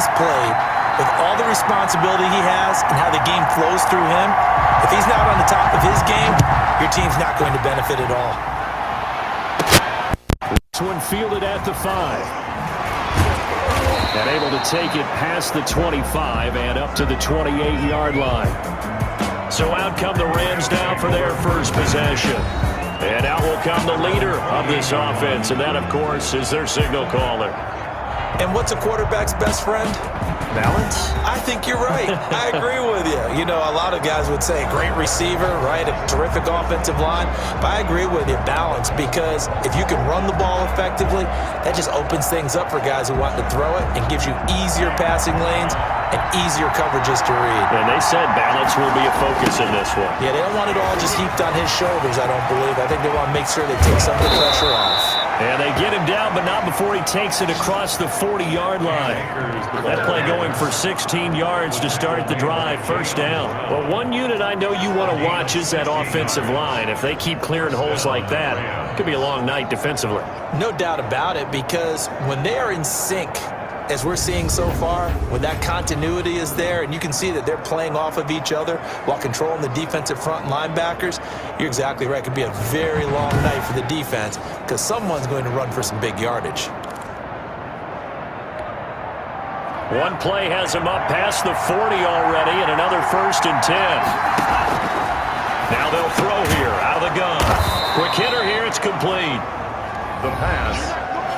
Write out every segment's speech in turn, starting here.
is played, with all the responsibility he has and how the game flows through him, if he's not on the top of his game, your team's not going to benefit at all. This one fielded at the 5. And able to take it past the 25 and up to the 28-yard line. So out come the Rams now for their first possession. And out will come the leader of this offense, and that, of course, is their signal caller. And what's a quarterback's best friend? Balance? I think you're right. I agree with you. You know, a lot of guys would say great receiver, right? A terrific offensive line. But I agree with you, balance, because if you can run the ball effectively, that just opens things up for guys who want to throw it and gives you easier passing lanes and easier coverages to read. And they said balance will be a focus in this one. Yeah, they don't want it all just heaped on his shoulders, I don't believe. I think they want to make sure they take some of the pressure off. And they get him down, but not before he takes it across the 40-yard line. That play going for 16 yards to start the drive, first down. Well, one unit I know you want to watch is that offensive line. If they keep clearing holes like that, it could be a long night defensively. No doubt about it, because when they are in sync, as we're seeing so far, when that continuity is there and you can see that they're playing off of each other while controlling the defensive front linebackers, you're exactly right. It could be a very long night for the defense because someone's going to run for some big yardage. One play has him up past the 40 already, and another 1st and 10. Now they'll throw here out of the gun. Quick hitter here, it's complete. The pass.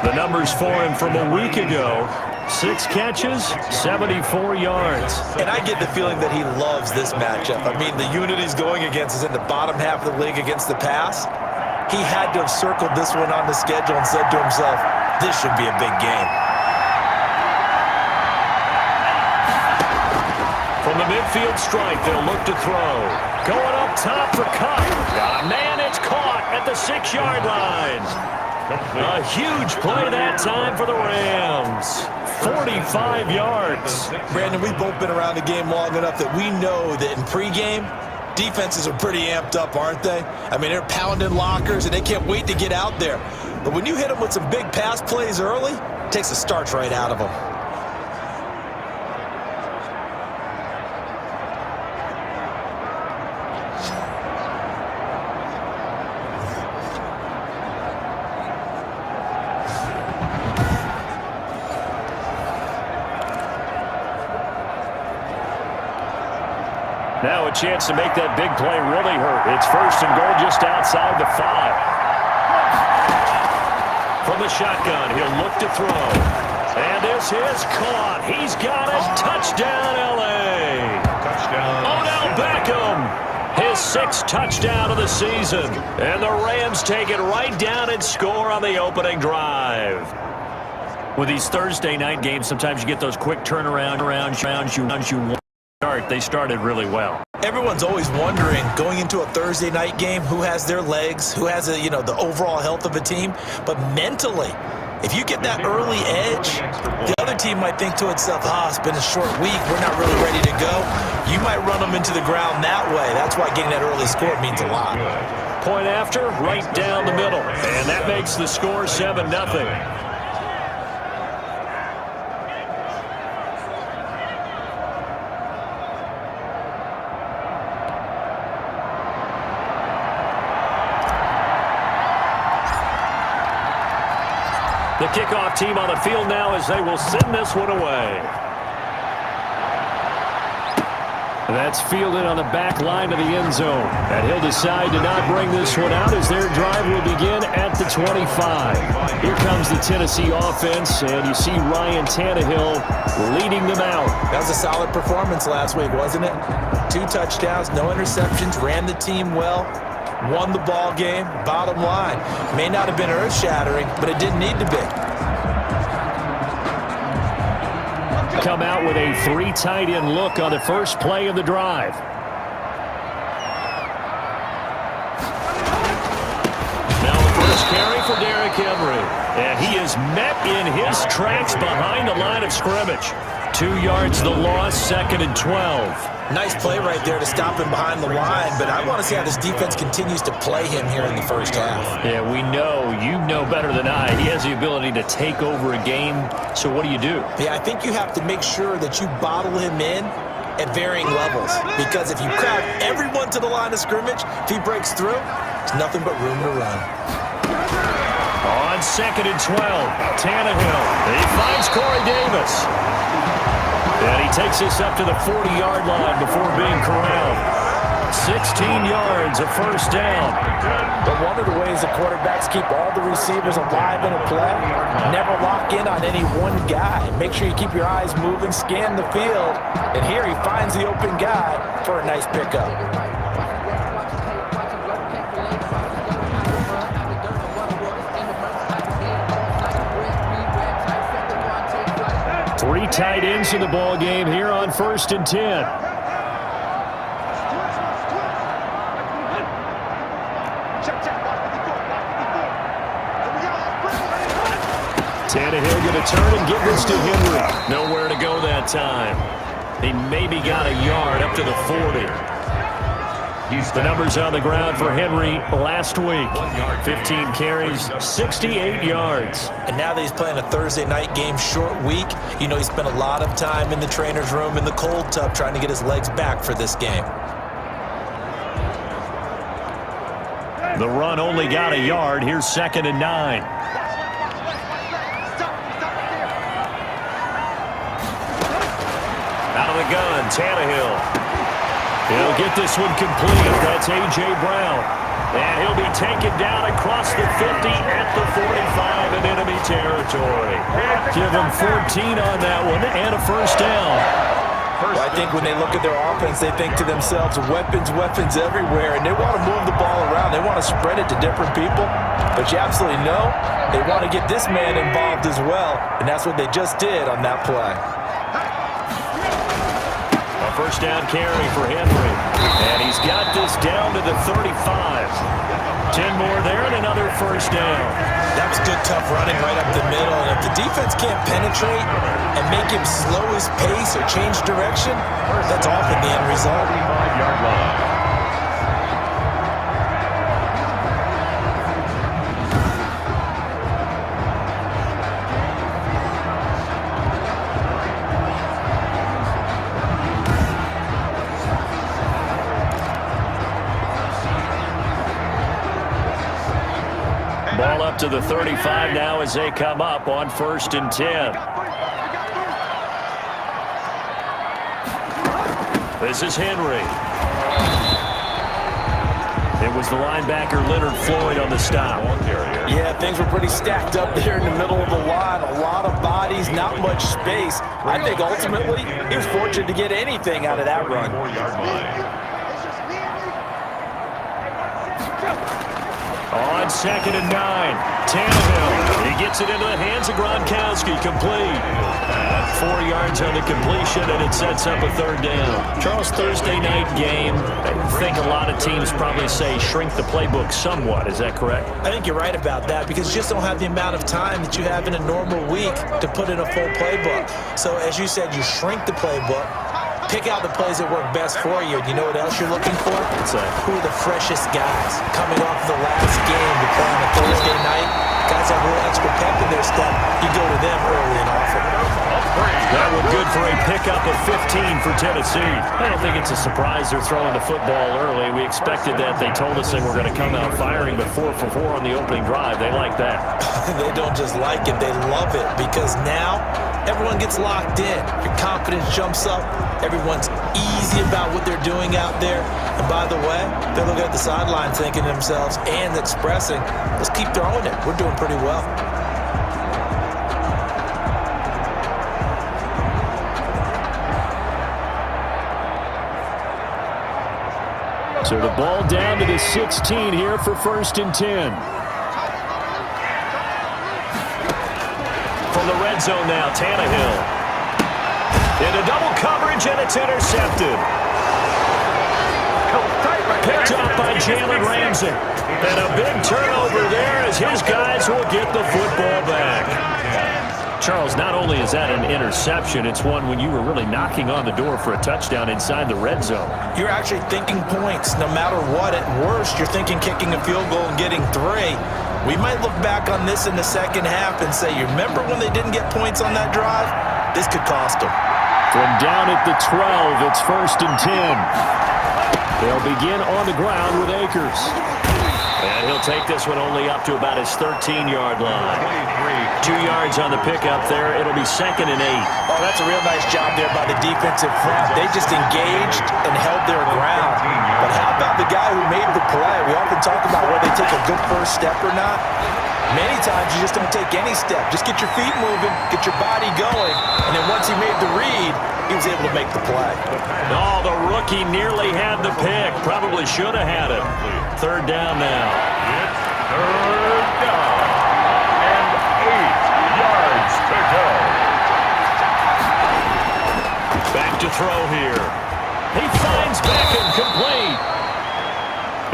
The numbers for him from a week ago. 6 catches, 74 yards. And I get the feeling that he loves this matchup. I mean, the unit he's going against is in the bottom half of the league against the pass. He had to have circled this one on the schedule and said to himself, this should be a big game. From the midfield stripe, they'll look to throw. Going up top for Cup. Got a man, it's caught at the 6-yard line. A huge play that time for the Rams. 45 yards. Brandon, we've both been around the game long enough that we know that in pregame, defenses are pretty amped up, aren't they? I mean, they're pounding lockers, and they can't wait to get out there. But when you hit them with some big pass plays early, it takes the starch right out of them. Now a chance to make that big play really hurt. It's 1st and goal just outside the 5. From the shotgun, he'll look to throw. And this is caught. He's got it. Touchdown, L.A. Touchdown. Odell Beckham. His 6th touchdown of the season. And the Rams take it right down and score on the opening drive. With these Thursday night games, sometimes you get those quick turnaround rounds you want. They started really well. Everyone's always wondering, going into a Thursday night game, who has their legs, who has the overall health of a team. But mentally, if you get that early edge, the other team might think to itself, it's been a short week, we're not really ready to go. You might run them into the ground that way. That's why getting that early score means a lot. Point after, right down the middle. And that makes the score 7-0. The kickoff team on the field now as they will send this one away. That's fielded on the back line of the end zone. And he'll decide to not bring this one out as their drive will begin at the 25. Here comes the Tennessee offense, and you see Ryan Tannehill leading them out. That was a solid performance last week, wasn't it? 2 touchdowns, no interceptions, ran the team well. Won the ball game. Bottom line, may not have been earth-shattering, but it didn't need to be. Come out with a 3 tight end look on the first play of the drive. Now the first carry for Derrick Henry. And he is met in his tracks behind the line of scrimmage. 2 yards the loss, 2nd and 12. Nice play right there to stop him behind the line, but I want to see how this defense continues to play him here in the first half. Yeah, we know. You know better than I. He has the ability to take over a game, so what do you do? Yeah, I think you have to make sure that you bottle him in at varying levels, because if you crowd everyone to the line of scrimmage, if he breaks through, there's nothing but room to run. On 2nd and 12, Tannehill. He finds Corey Davis. And he takes this up to the 40-yard line before being corralled. 16 yards, a first down. But one of the ways the quarterbacks keep all the receivers alive in a play, never lock in on any one guy. Make sure you keep your eyes moving, scan the field, and here he finds the open guy for a nice pickup. Three tight ends in the ball game here on 1st and 10. Tannehill going to turn and give this to Henry. Nowhere to go that time. He maybe got a yard up to the 40. The numbers on the ground for Henry last week. 15 carries, 68 yards. And now that he's playing a Thursday night game, short week, you know he spent a lot of time in the trainer's room in the cold tub trying to get his legs back for this game. The run only got a yard. Here's 2nd and 9. Out of the gun, Tannehill. He'll get this one complete. That's A.J. Brown. And he'll be taken down across the 50 at the 45 in enemy territory. Give him 14 on that one and a first down. Well, I think when they look at their offense, they think to themselves, weapons, weapons everywhere, and they want to move the ball around. They want to spread it to different people. But you absolutely know they want to get this man involved as well, and that's what they just did on that play. First down carry for Henry. And he's got this down to the 35. 10 more there and another first down. That was good, tough running right up the middle. And if the defense can't penetrate and make him slow his pace or change direction, that's often the end result. 35-yard line. Ball up to the 35 now as they come up on 1st and 10. This is Henry. It was the linebacker Leonard Floyd on the stop. Yeah, things were pretty stacked up there in the middle of the line. A lot of bodies, not much space. I think ultimately he was fortunate to get anything out of that run. On 2nd and 9, Tannehill. He gets it into the hands of Gronkowski, complete. 4 yards on the completion, and it sets up a third down. Charles, Thursday night game, I think a lot of teams probably say shrink the playbook somewhat. Is that correct? I think you're right about that because you just don't have the amount of time that you have in a normal week to put in a full playbook. So as you said, you shrink the playbook. Pick out the plays that work best for you. You know what else you're looking for? Who are the freshest guys coming off the last game to play on a Thursday night? Guys have a little extra pep in their step. You go to them early and often. That one good for a pickup of 15 for Tennessee. I don't think it's a surprise they're throwing the football early. We expected that. They told us they were going to come out firing, but 4 for 4 on the opening drive. They like that. They don't just like it. They love it because now everyone gets locked in. Your confidence jumps up. Everyone's easy about what they're doing out there. And by the way, they're looking at the sideline thinking to themselves and expressing, let's keep throwing it. We're doing pretty well. So the ball down to the 16 here for 1st and 10. From the red zone now, Tannehill. Into double coverage, and it's intercepted. Picked up by Jalen Ramsey. And a big turnover there as his guys will get the football back. Charles, not only is that an interception, it's one when you were really knocking on the door for a touchdown inside the red zone. You're actually thinking points no matter what. At worst, you're thinking kicking a field goal and getting 3. We might look back on this in the second half and say, you remember when they didn't get points on that drive? This could cost them. From down at the 12, it's 1st and 10. They'll begin on the ground with Akers. And he'll take this one only up to about his 13-yard line. 2 yards on the pickup there. It'll be 2nd and 8. Oh, that's a real nice job there by the defensive front. They just engaged and held their ground. But how about the guy who made the play? We often talk about whether they take a good first step or not. Many times you just don't take any step. Just get your feet moving, get your body going, and then once he made the read, he was able to make the play. Oh, the rookie nearly had the pick. Probably should have had it. 3rd down now. It's 3rd down and 8 yards to go. Back to throw here. He finds Beckham complete.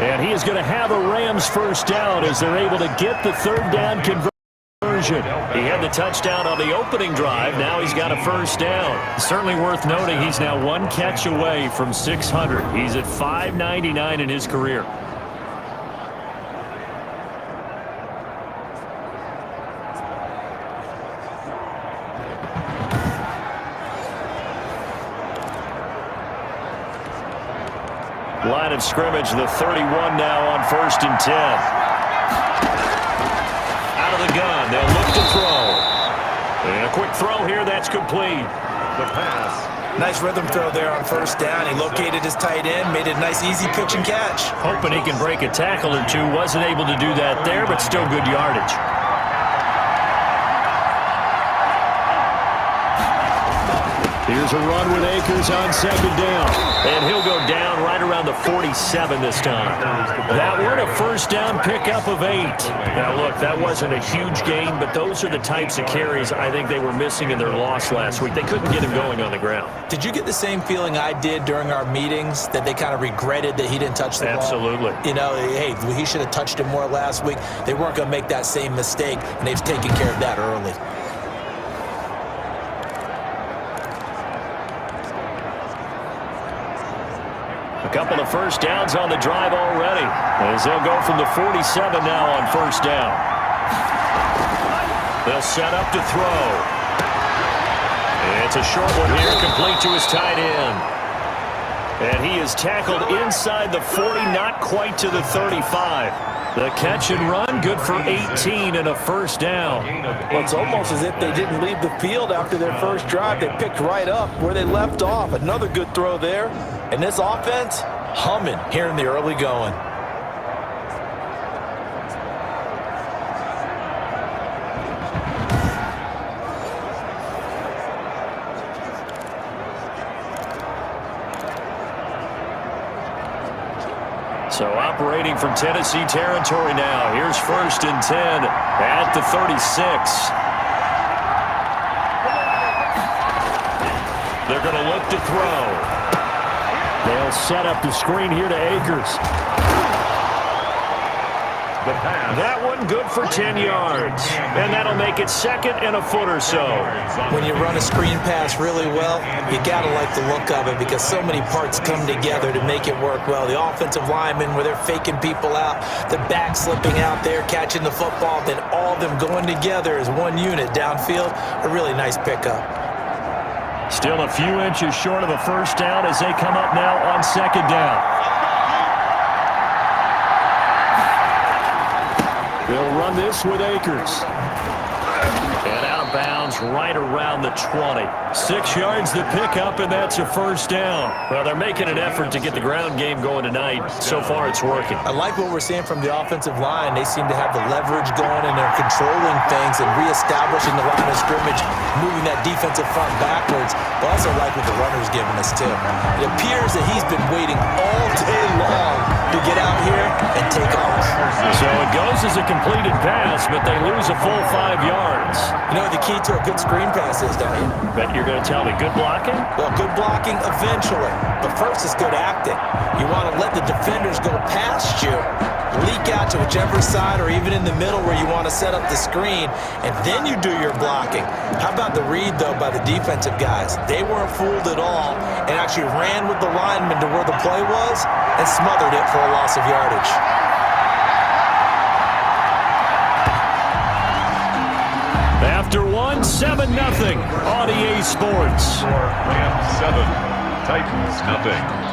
And he is going to have a Rams first down as they're able to get the 3rd down conversion. He had the touchdown on the opening drive. Now he's got a first down. Certainly worth noting he's now 1 catch away from 600. He's at 599 in his career. Line of scrimmage, the 31 now on 1st and 10. Out of the gun, they'll look to throw. And a quick throw here, that's complete. The pass. Nice rhythm throw there on 1st down. He located his tight end, made a nice easy pitch and catch. Hoping he can break a tackle or two. Wasn't able to do that there, but still good yardage. Here's a run with Akers on 2nd down. And he'll go down right around the 47 this time. That one a first down pickup of 8. Now, look, that wasn't a huge gain, but those are the types of carries I think they were missing in their loss last week. They couldn't get him going on the ground. Did you get the same feeling I did during our meetings, that they kind of regretted that he didn't touch the ball? Absolutely. You know, hey, he should have touched it more last week. They weren't going to make that same mistake, and they've taken care of that early. A couple of first downs on the drive already, as they'll go from the 47 now on 1st down. They'll set up to throw. It's a short one here, complete to his tight end. And he is tackled inside the 40, not quite to the 35. The catch and run, good for 18 and a first down. Well, it's almost as if they didn't leave the field after their first drive. They picked right up where they left off. Another good throw there. And this offense, humming here in the early going. So operating from Tennessee territory now. Here's 1st and 10 at the 36. They're going to look to throw. They'll set up the screen here to Akers. The pass. That one good for 10 yards. And that'll make it 2nd and a foot or so. When you run a screen pass really well, you got to like the look of it because so many parts come together to make it work well. The offensive linemen, where they're faking people out, the back slipping out there, catching the football, then all of them going together as one unit downfield. A really nice pickup. Still a few inches short of a first down as they come up now on 2nd down. They'll run this with Akers. And out of bounds right around the 20. 6 yards the pickup, and that's a first down. Well, they're making an effort to get the ground game going tonight. So far, it's working. I like what we're seeing from the offensive line. They seem to have the leverage going, and they're controlling things and reestablishing the line of scrimmage, moving that defensive front backwards. But I also like what the runner's giving us, too. It appears that he's been waiting all day long to get out here and take off. So it goes as a completed pass, but they lose a full 5 yards. You know what the key to a good screen pass is, don't you? Bet you're going to tell me good blocking? Well, good blocking eventually. But first is good acting. You want to let the defenders go past you leak out to whichever side or even in the middle where you want to set up the screen, and then you do your blocking. How about the read, though, by the defensive guys? They weren't fooled at all and actually ran with the lineman to where the play was and smothered it for a loss of yardage. After one, 7-0 on EA Sports. Rams 7, Titans nothing.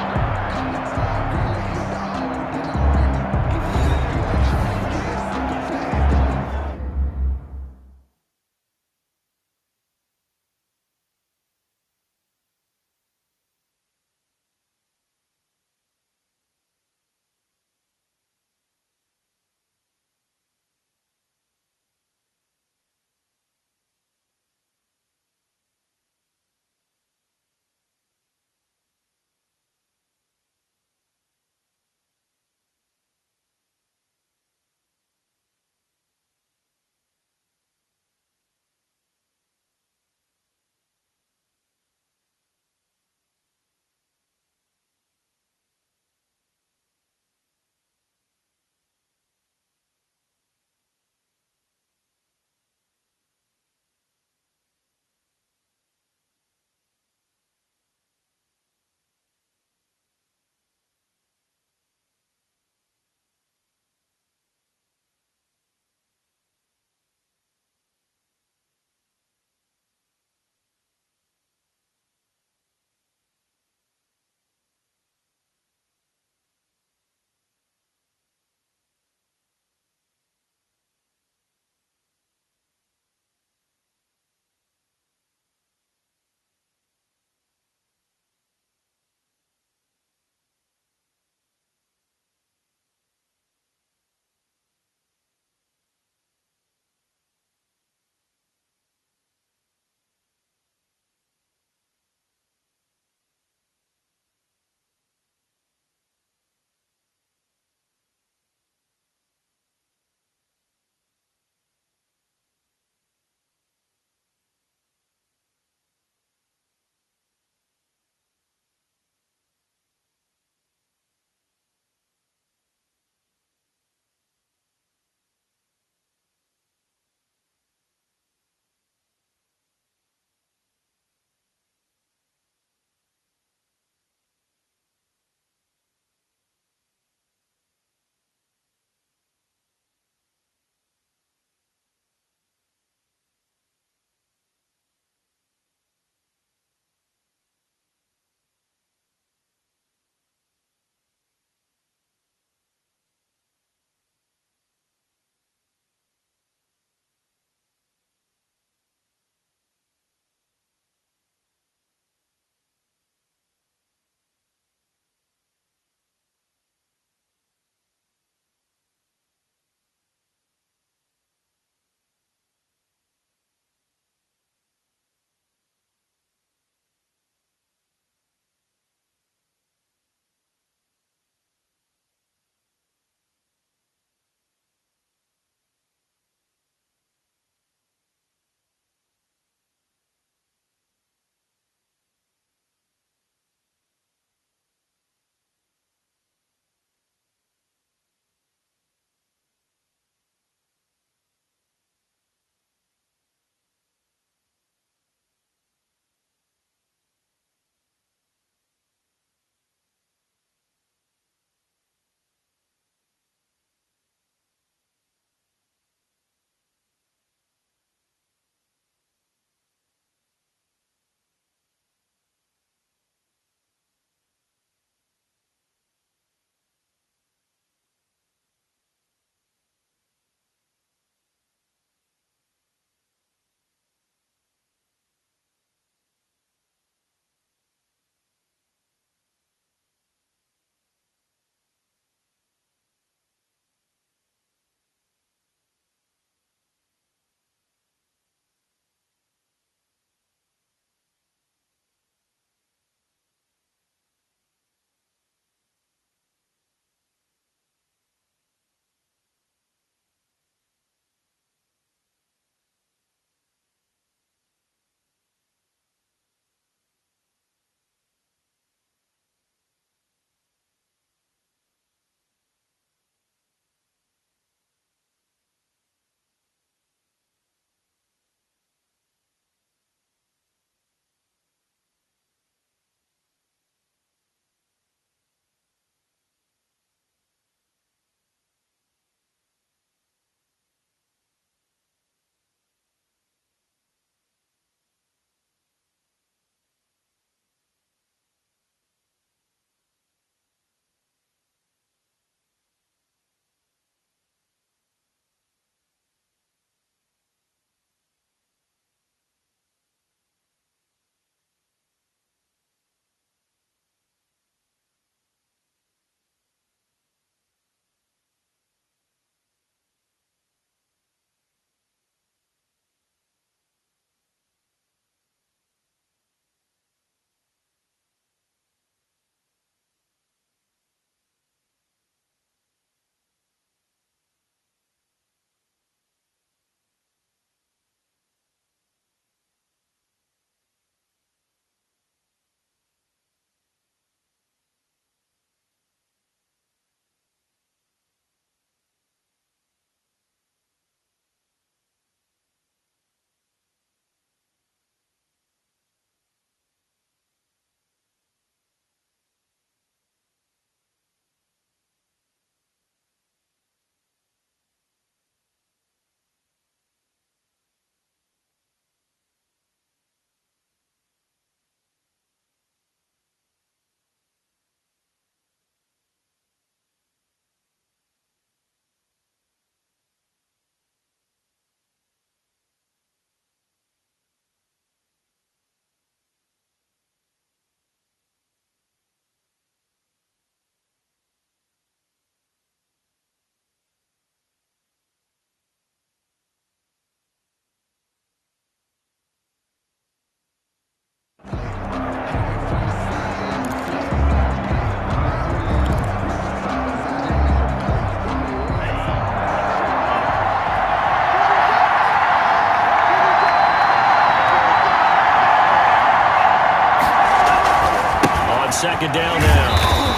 second down now.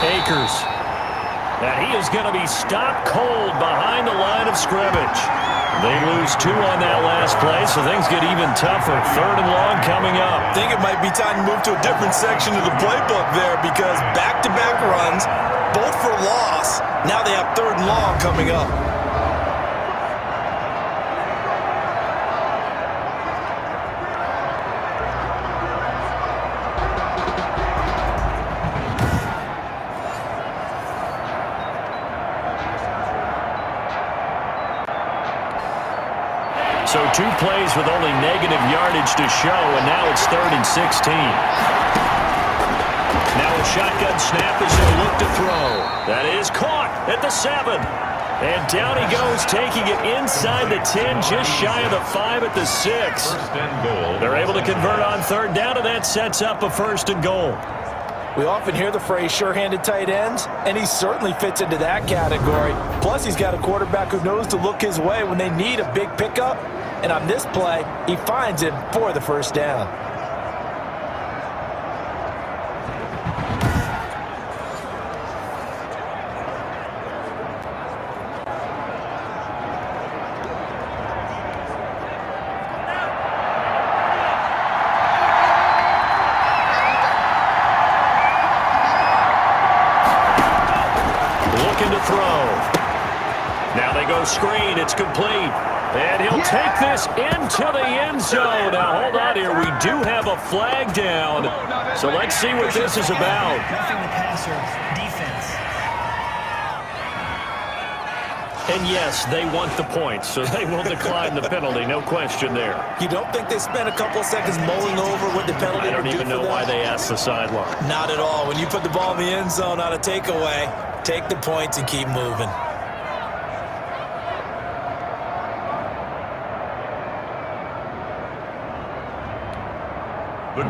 Akers. And he is going to be stopped cold behind the line of scrimmage. They lose 2 on that last play, so things get even tougher. 3rd and long coming up. I think it might be time to move to a different section of the playbook there because back-to-back runs, both for loss. Now they have 3rd and long coming up. So 2 plays with only negative yardage to show, and now it's 3rd and 16. Now a shotgun snap as they look to throw. That is caught at the 7. And down he goes, taking it inside the 10, just shy of the 5 at the 6. 1st and goal. They're able to convert on 3rd down, and that sets up a 1st and goal. We often hear the phrase sure-handed tight ends, and he certainly fits into that category. Plus, he's got a quarterback who knows to look his way when they need a big pickup. And on this play, he finds him for the 1st down. Looking to throw. Now they go screen. It's complete. And he'll take this into the end zone. Now, hold on here. We do have a flag down. So let's see what this is about. Roughing the passer, defense. And yes, they want the points, so they will decline the penalty. No question there. You don't think they spent a couple of seconds mulling over what the penalty I don't even know why they asked the sideline. Not at all. When you put the ball in the end zone on a takeaway, take the points and keep moving.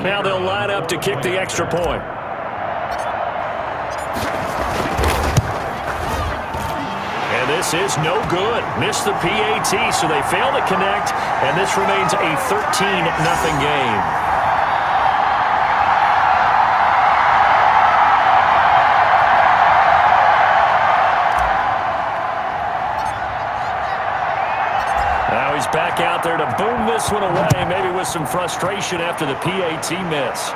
Now they'll line up to kick the extra point. And this is no good. Missed the PAT, so they fail to connect, and this remains a 13-0 game. Now he's back out there to boom this one away, maybe with some frustration after the PAT miss.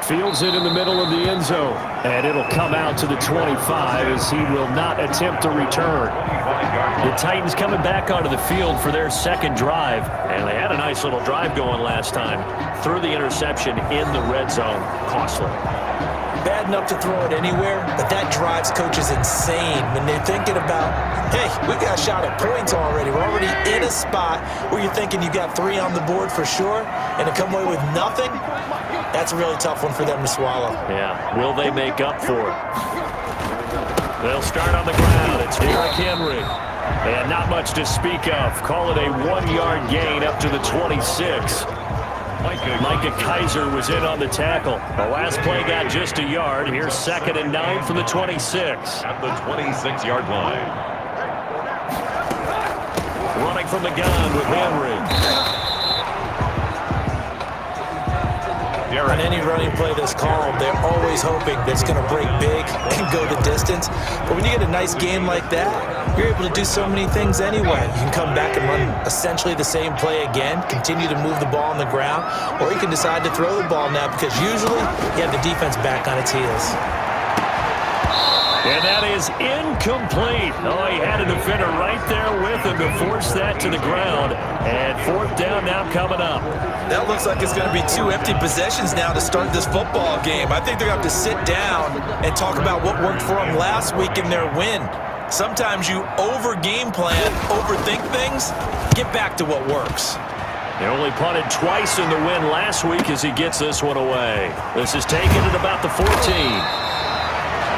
Fields it in the middle of the end zone, and it'll come out to the 25 as he will not attempt to return. The Titans coming back onto the field for their 2nd drive, and they had a nice little drive going last time. Threw the interception in the red zone. Costly. Bad enough to throw it anywhere, but that drives coaches insane when they're thinking about, hey, we got a shot at points already. We're already in a spot where you're thinking you got 3 on the board for sure, and to come away with nothing, that's a really tough one for them to swallow. Yeah, will they make up for it? They'll start on the ground. It's Derrick Henry. And not much to speak of. Call it a 1-yard gain up to the 26. Micah Kaiser was in on the tackle. The last play got just a yard. Here's 2nd and 9 from the 26. At the 26-yard line. Running from the gun with Henry. On any running play that's called, they're always hoping that it's going to break big and go the distance. But when you get a nice game like that, you're able to do so many things anyway. You can come back and run essentially the same play again, continue to move the ball on the ground, or you can decide to throw the ball now because usually you have the defense back on its heels. And that is incomplete. Oh, he had a defender right there with him to force that to the ground. And 4th down now coming up. That looks like it's going to be 2 empty possessions now to start this football game. I think they're going to have to sit down and talk about what worked for them last week in their win. Sometimes you over-game plan, overthink things, get back to what works. They only punted twice in the win last week as he gets this one away. This is taken at about the 14.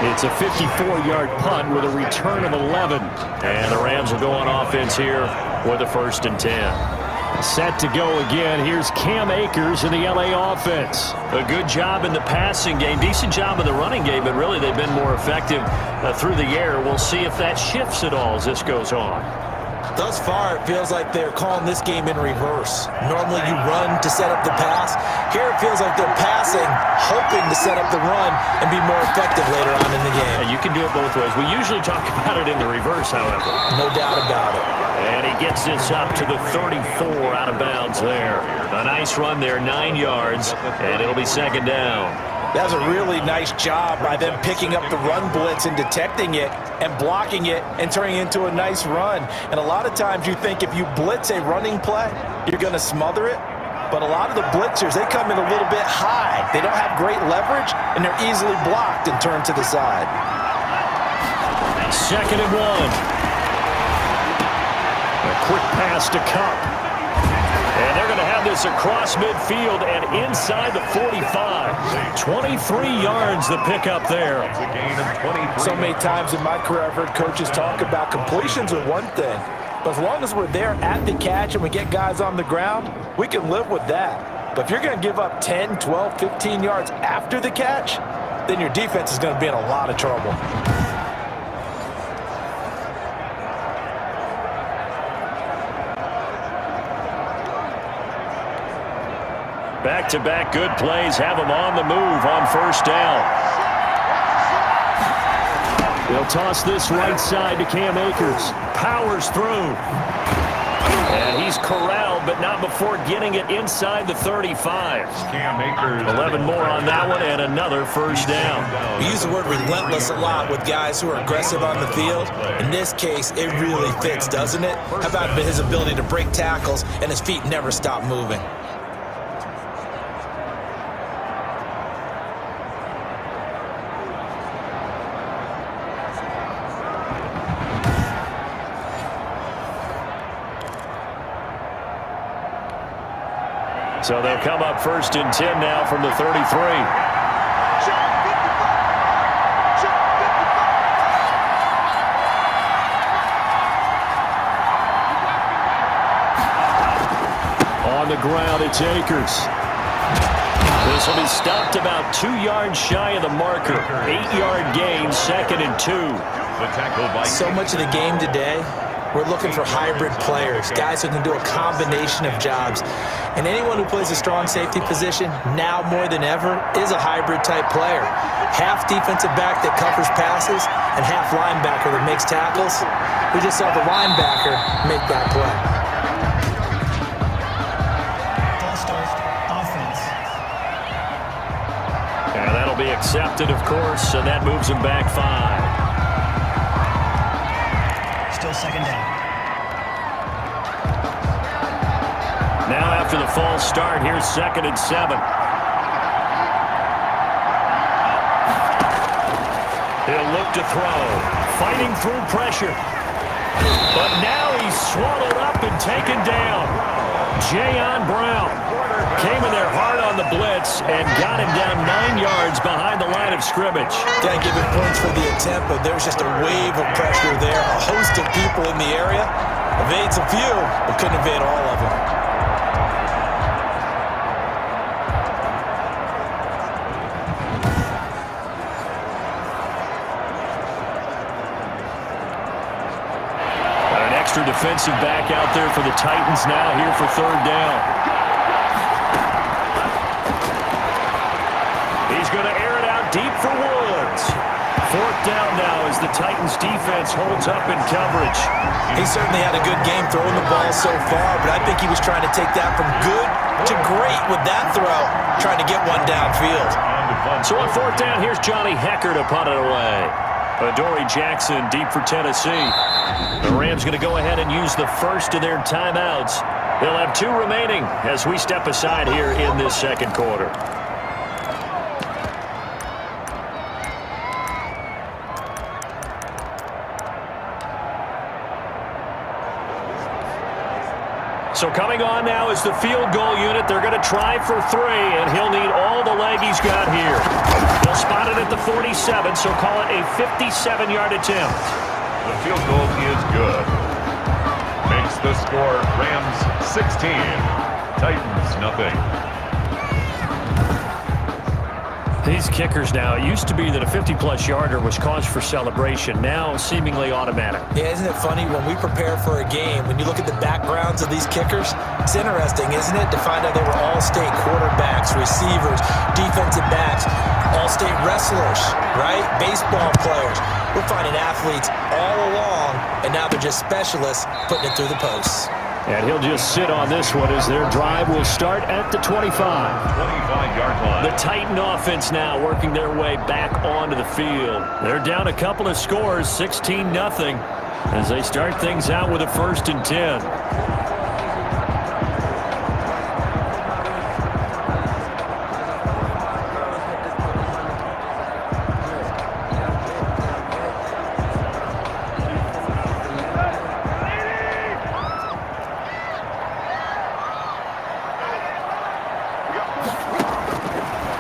It's a 54-yard punt with a return of 11. And the Rams will go on offense here with a 1st and 10. Set to go again. Here's Cam Akers in the LA offense. A good job in the passing game. Decent job in the running game, but really they've been more effective through the air. We'll see if that shifts at all as this goes on. Thus far, it feels like they're calling this game in reverse. Normally you run to set up the pass. Here it feels like they're passing, hoping to set up the run and be more effective later on in the game. Yeah, you can do it both ways. We usually talk about it in the reverse, however. No doubt about it. And he gets this up to the 34 out of bounds there. A nice run there, 9 yards, and it'll be second down. That was a really nice job by them picking up the run blitz and detecting it and blocking it and turning it into a nice run. And a lot of times you think if you blitz a running play, you're going to smother it. But a lot of the blitzers, they come in a little bit high. They don't have great leverage, and they're easily blocked and turned to the side. Second and 1. A quick pass to Cup. And they're going to have this across midfield and inside the 45. 23 yards the pickup there. So many times in my career I've heard coaches talk about completions are one thing. But as long as we're there at the catch and we get guys on the ground, we can live with that. But if you're going to give up 10, 12, 15 yards after the catch, then your defense is going to be in a lot of trouble. Back-to-back good plays have them on the move on first down. They'll toss this right side to Cam Akers. Powers through. And he's corralled, but not before getting it inside the 35. Cam Akers. 11 more on that one and another first down. We use the word relentless a lot with guys who are aggressive on the field. In this case, it really fits, doesn't it? How about his ability to break tackles and his feet never stop moving? So they'll come up first and 10 now from the 33. On the ground, it's Akers. This will be stopped about 2 yards shy of the marker. 8-yard gain, second and 2. So much of the game today, we're looking for hybrid players, guys who can do a combination of jobs. And anyone who plays a strong safety position, now more than ever, is a hybrid-type player. Half defensive back that covers passes and half linebacker that makes tackles. We just saw the linebacker make that play. Ball start, offense. And that'll be accepted, of course, and that moves him back 5. Still second down. Now after the false start, here's second and 7. He'll look to throw, fighting through pressure. But now he's swallowed up and taken down. Jayon Brown came in there hard on the blitz and got him down 9 yards behind the line of scrimmage. Got to give him points for the attempt, but there's just a wave of pressure there. A host of people in the area. Evades a few, but couldn't evade all of them. An extra defensive back out there for the Titans now here for third down. He's going to air it out deep for Woods. Fourth down now as the Titans defense holds up in coverage. He certainly had a good game throwing the ball so far, but I think he was trying to take that from good to great with that throw, trying to get one downfield. So on fourth down, here's Johnny Hecker to punt it away. Adoree Jackson deep for Tennessee. The Rams going to go ahead and use the first of their timeouts. They'll have 2 remaining as we step aside here in this second quarter. So coming on now is the field goal unit. They're going to try for 3, and he'll need all the leg he's got here. They'll spot it at the 47, so call it a 57-yard attempt. The field goal is good. Makes the score Rams 16, Titans nothing. These kickers now, it used to be that a 50-plus yarder was cause for celebration. Now, seemingly automatic. Yeah, isn't it funny when we prepare for a game, when you look at the backgrounds of these kickers, it's interesting, isn't it, to find out they were all-state quarterbacks, receivers, defensive backs, all-state wrestlers, right? Baseball players. We're finding athletes all along, and now they're just specialists putting it through the posts. And he'll just sit on this one as their drive will start at the 25. 25-yard line. The Titan offense now working their way back onto the field. They're down a couple of scores, 16-0, as they start things out with a 1st and 10.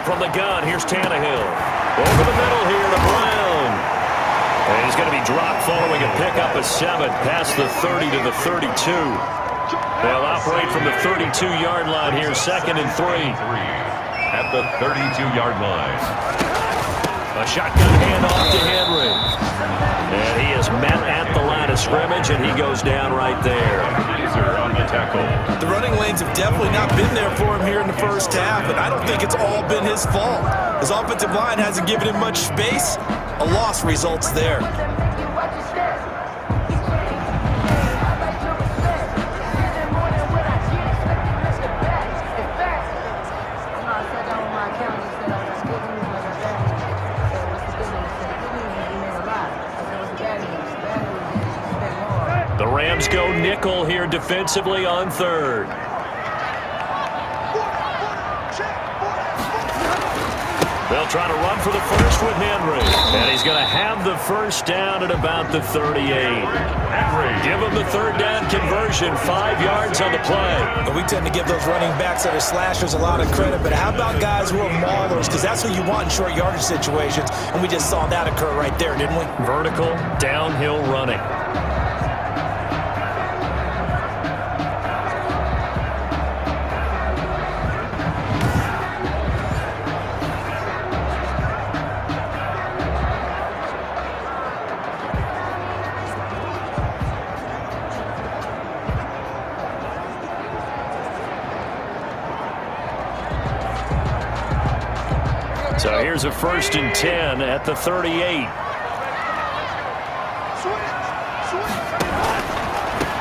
From the gun, here's Tannehill. Over the middle here to Brown. And he's going to be dropped following a pickup of 7 past the 30 to the 32. They'll operate from the 32-yard line here, 2nd and 3. At the 32-yard line. A shotgun handoff to Henry. And he is met at the line of scrimmage, and he goes down right there. On the tackle. The running lanes have definitely not been there for him here in the first half, and I don't think it's all been his fault. His offensive line hasn't given him much space. A loss results there. The Rams go nickel here defensively on 3rd. They'll try to run for the first with Henry. And he's going to have the first down at about the 38. Give him the 3rd down conversion, 5 yards on the play. And we tend to give those running backs that are slashers a lot of credit, but how about guys who are maulers? Because that's what you want in short yardage situations, and we just saw that occur right there, didn't we? Vertical, downhill running. So here's a 1st and 10 at the 38.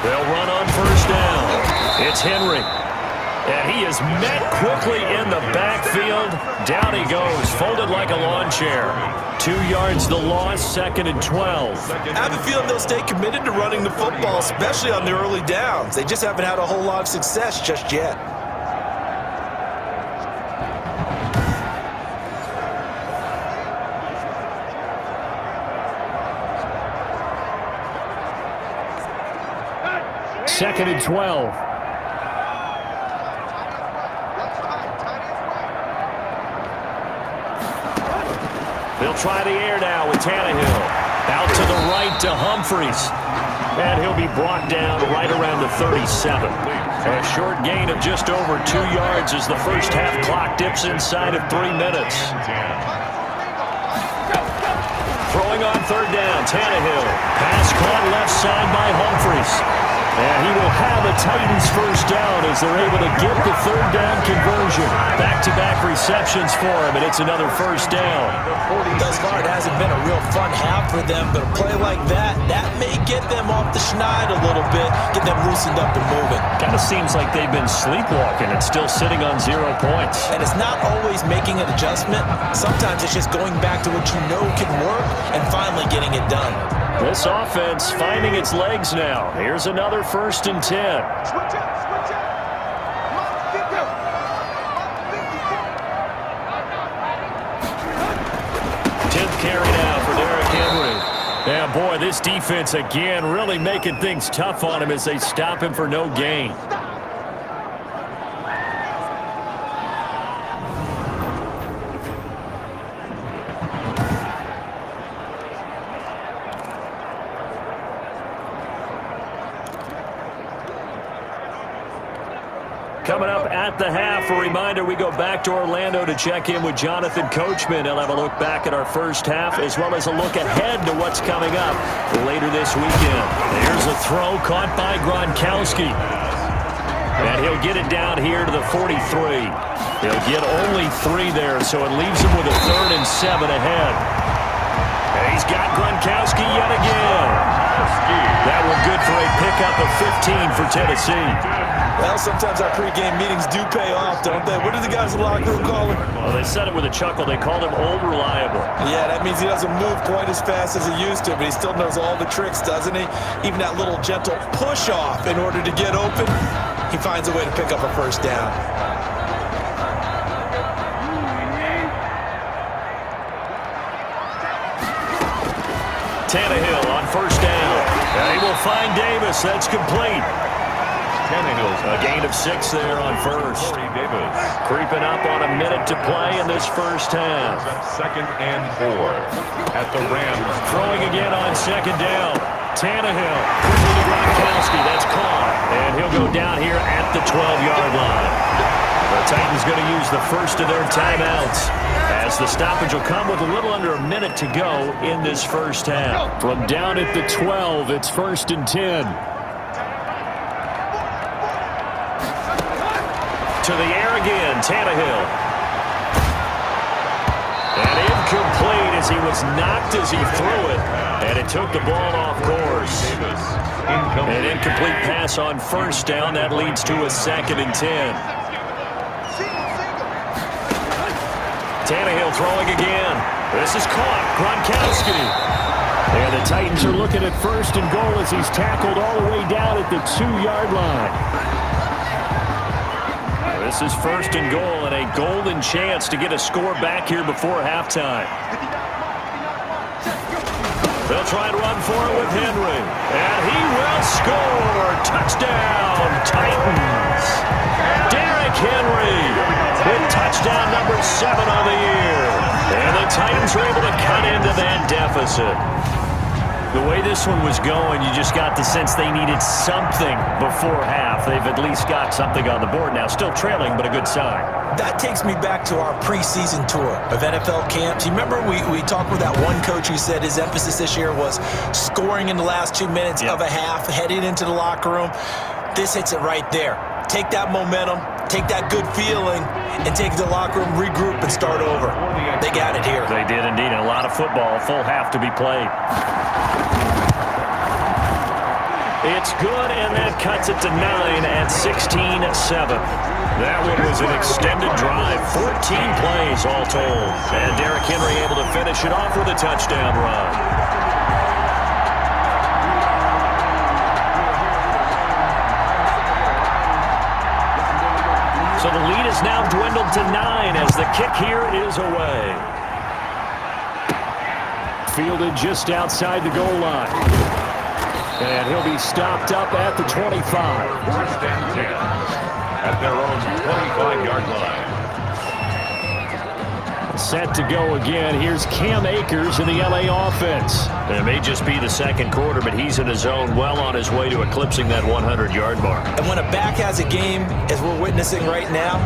They'll run on 1st down. It's Henry. And he is met quickly in the backfield. Down he goes, folded like a lawn chair. 2 yards the loss, 2nd and 12. I have a feeling they'll stay committed to running the football, especially on the early downs. They just haven't had a whole lot of success just yet. Second and 12. They'll try the air now with Tannehill. Out to the right to Humphries. And he'll be brought down right around the 37. A short gain of just over 2 yards as the first half clock dips inside of 3 minutes. Throwing on 3rd down, Tannehill. Pass caught left side by Humphries. And he will have a Titans first down as they're able to get the 3rd down conversion. Back-to-back receptions for him, and it's another first down. Thus far, it hasn't been a real fun half for them, but a play like that may get them off the schneid a little bit, get them loosened up and moving. Kind of seems like they've been sleepwalking and still sitting on 0 points. And it's not always making an adjustment. Sometimes it's just going back to what you know can work and finally getting it done. This offense finding its legs now. Here's another 1st and 10. 10th carry now for Derrick Henry. Yeah, boy, this defense again really making things tough on him as they stop him for no gain. Coming up at the half, a reminder, we go back to Orlando to check in with Jonathan Coachman. He'll have a look back at our first half as well as a look ahead to what's coming up later this weekend. Here's a throw caught by Gronkowski. And he'll get it down here to the 43. He'll get only 3 there, so it leaves him with a 3rd and 7 ahead. And he's got Gronkowski yet again. That one good for a pickup of 15 for Tennessee. Well, sometimes our pregame meetings do pay off, don't they? What do the guys in the locker room call him? Well, they said it with a chuckle. They called him Old Reliable. Yeah, that means he doesn't move quite as fast as he used to, but he still knows all the tricks, doesn't he? Even that little gentle push-off in order to get open, he finds a way to pick up a first down. Tannehill on first down. And he will find Davis. That's complete. Tannehill's A gain of 6 there on first. Corey Davis. Creeping up on a minute to play in this first half. 2nd and 4 at the Rams. Throwing again on second down. Tannehill. Quickly to Gronkowski. That's caught. And he'll go down here at the 12-yard line. The Titans going to use the first of their timeouts, as the stoppage will come with a little under a minute to go in this first half. From down at the 12, it's 1st and 10. To the air again, Tannehill. And incomplete as he was knocked as he threw it. And it took the ball off course. An incomplete pass on first down. That leads to a 2nd and 10. Tannehill throwing again. This is caught. Gronkowski. And the Titans are looking at 1st and goal as he's tackled all the way down at the 2-yard line. This is 1st and goal and a golden chance to get a score back here before halftime. They'll try and run for it with Henry. And he will score. Touchdown, Titans. Derrick Henry with touchdown number 7 on the year. And the Titans are able to cut into that deficit. The way this one was going, you just got the sense they needed something before half. They've at least got something on the board now. Still trailing, but a good sign. That takes me back to our preseason tour of NFL camps. You remember we talked with that one coach who said his emphasis this year was scoring in the last 2 minutes of a half, heading into the locker room. This hits it right there. Take that momentum, take that good feeling, and take it to the locker room, regroup, and start over. They got it here. They did indeed. And a lot of football, a full half to be played. It's good, and that cuts it to 9 at 16-7. That one was an extended drive, 14 plays all told. And Derrick Henry able to finish it off with a touchdown run. So the lead is now dwindled to 9 as the kick here is away. Fielded just outside the goal line. And he'll be stopped up at the 25. 1st and 10 at their own 25-yard line. Set to go again. Here's Cam Akers in the LA offense. It may just be the second quarter, but he's in his zone, well on his way to eclipsing that 100-yard mark. And when a back has a game, as we're witnessing right now,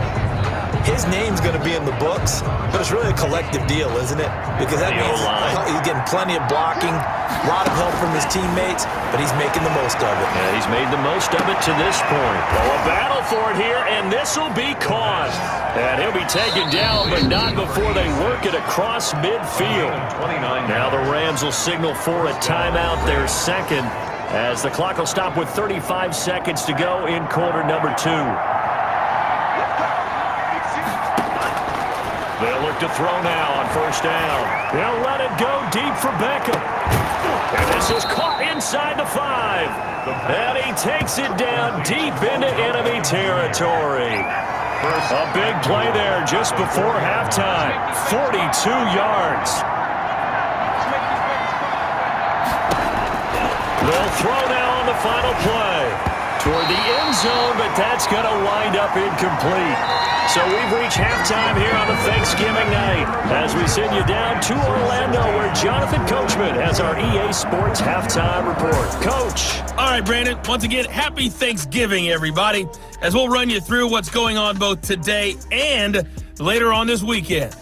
his name's going to be in the books, but it's really a collective deal, isn't it? Because that means he's getting plenty of blocking, a lot of help from his teammates, but he's making the most of it. Yeah, he's made the most of it to this point. Oh, a battle for it here, and this will be caught. And he'll be taken down, but not before they work it across midfield. Now the Rams will signal for a timeout, their second, as the clock will stop with 35 seconds to go in quarter number 2. They'll look to throw now on first down. They'll let it go deep for Beckham. And this is caught inside the 5. And he takes it down deep into enemy territory. A big play there just before halftime. 42 yards. They'll throw now on the final play. toward the end zone, but that's going to wind up incomplete. So we've reached halftime here on the Thanksgiving night as we send you down to Orlando where Jonathan Coachman has our EA Sports halftime report. Coach. All right, Brandon, once again, happy Thanksgiving, everybody, as we'll run you through what's going on both today and later on this weekend.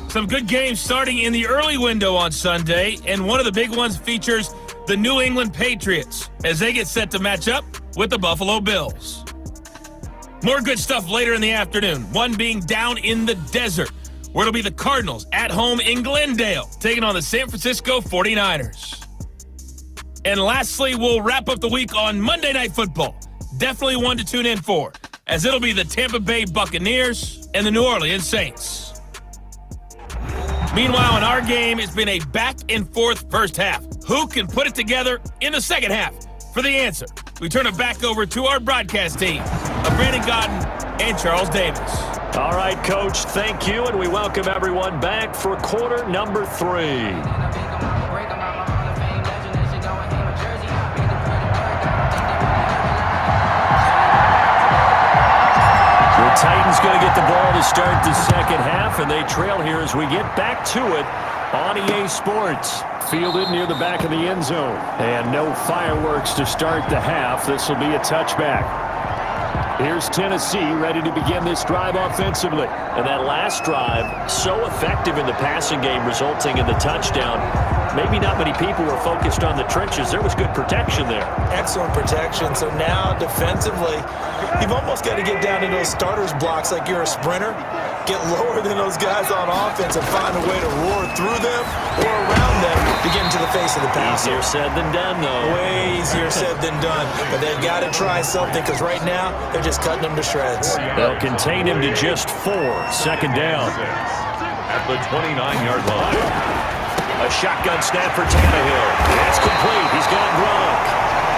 Some good games starting in the early window on Sunday, and one of the big ones features the New England Patriots as they get set to match up with the Buffalo Bills. More good stuff later in the afternoon, one being down in the desert, where it'll be the Cardinals at home in Glendale, taking on the San Francisco 49ers. And lastly, we'll wrap up the week on Monday Night Football. Definitely one to tune in for, as it'll be the Tampa Bay Buccaneers and the New Orleans Saints. Meanwhile, in our game, it's been a back-and-forth first half. Who can put it together in the second half? For the answer, we turn it back over to our broadcast team of Brandon Godden and Charles Davis. All right, Coach, thank you, and we welcome everyone back for quarter number 3. Titans going to get the ball to start the second half, and they trail here as we get back to it on EA Sports. Fielded near the back of the end zone. And no fireworks to start the half. This will be a touchback. Here's Tennessee ready to begin this drive offensively. And that last drive, so effective in the passing game, resulting in the touchdown. Maybe not many people were focused on the trenches. There was good protection there. Excellent protection. So now defensively, you've almost got to get down to those starters blocks like you're a sprinter. Get lower than those guys on offense and find a way to roar through them or around them to get into the face of the passer. Easier said than done, though. Way easier said than done. But they've got to try something because right now they're just cutting them to shreds. They'll contain him to just 4. Second down. At the 29-yard line. A shotgun snap for Tannehill. It's complete. He's got Gronk.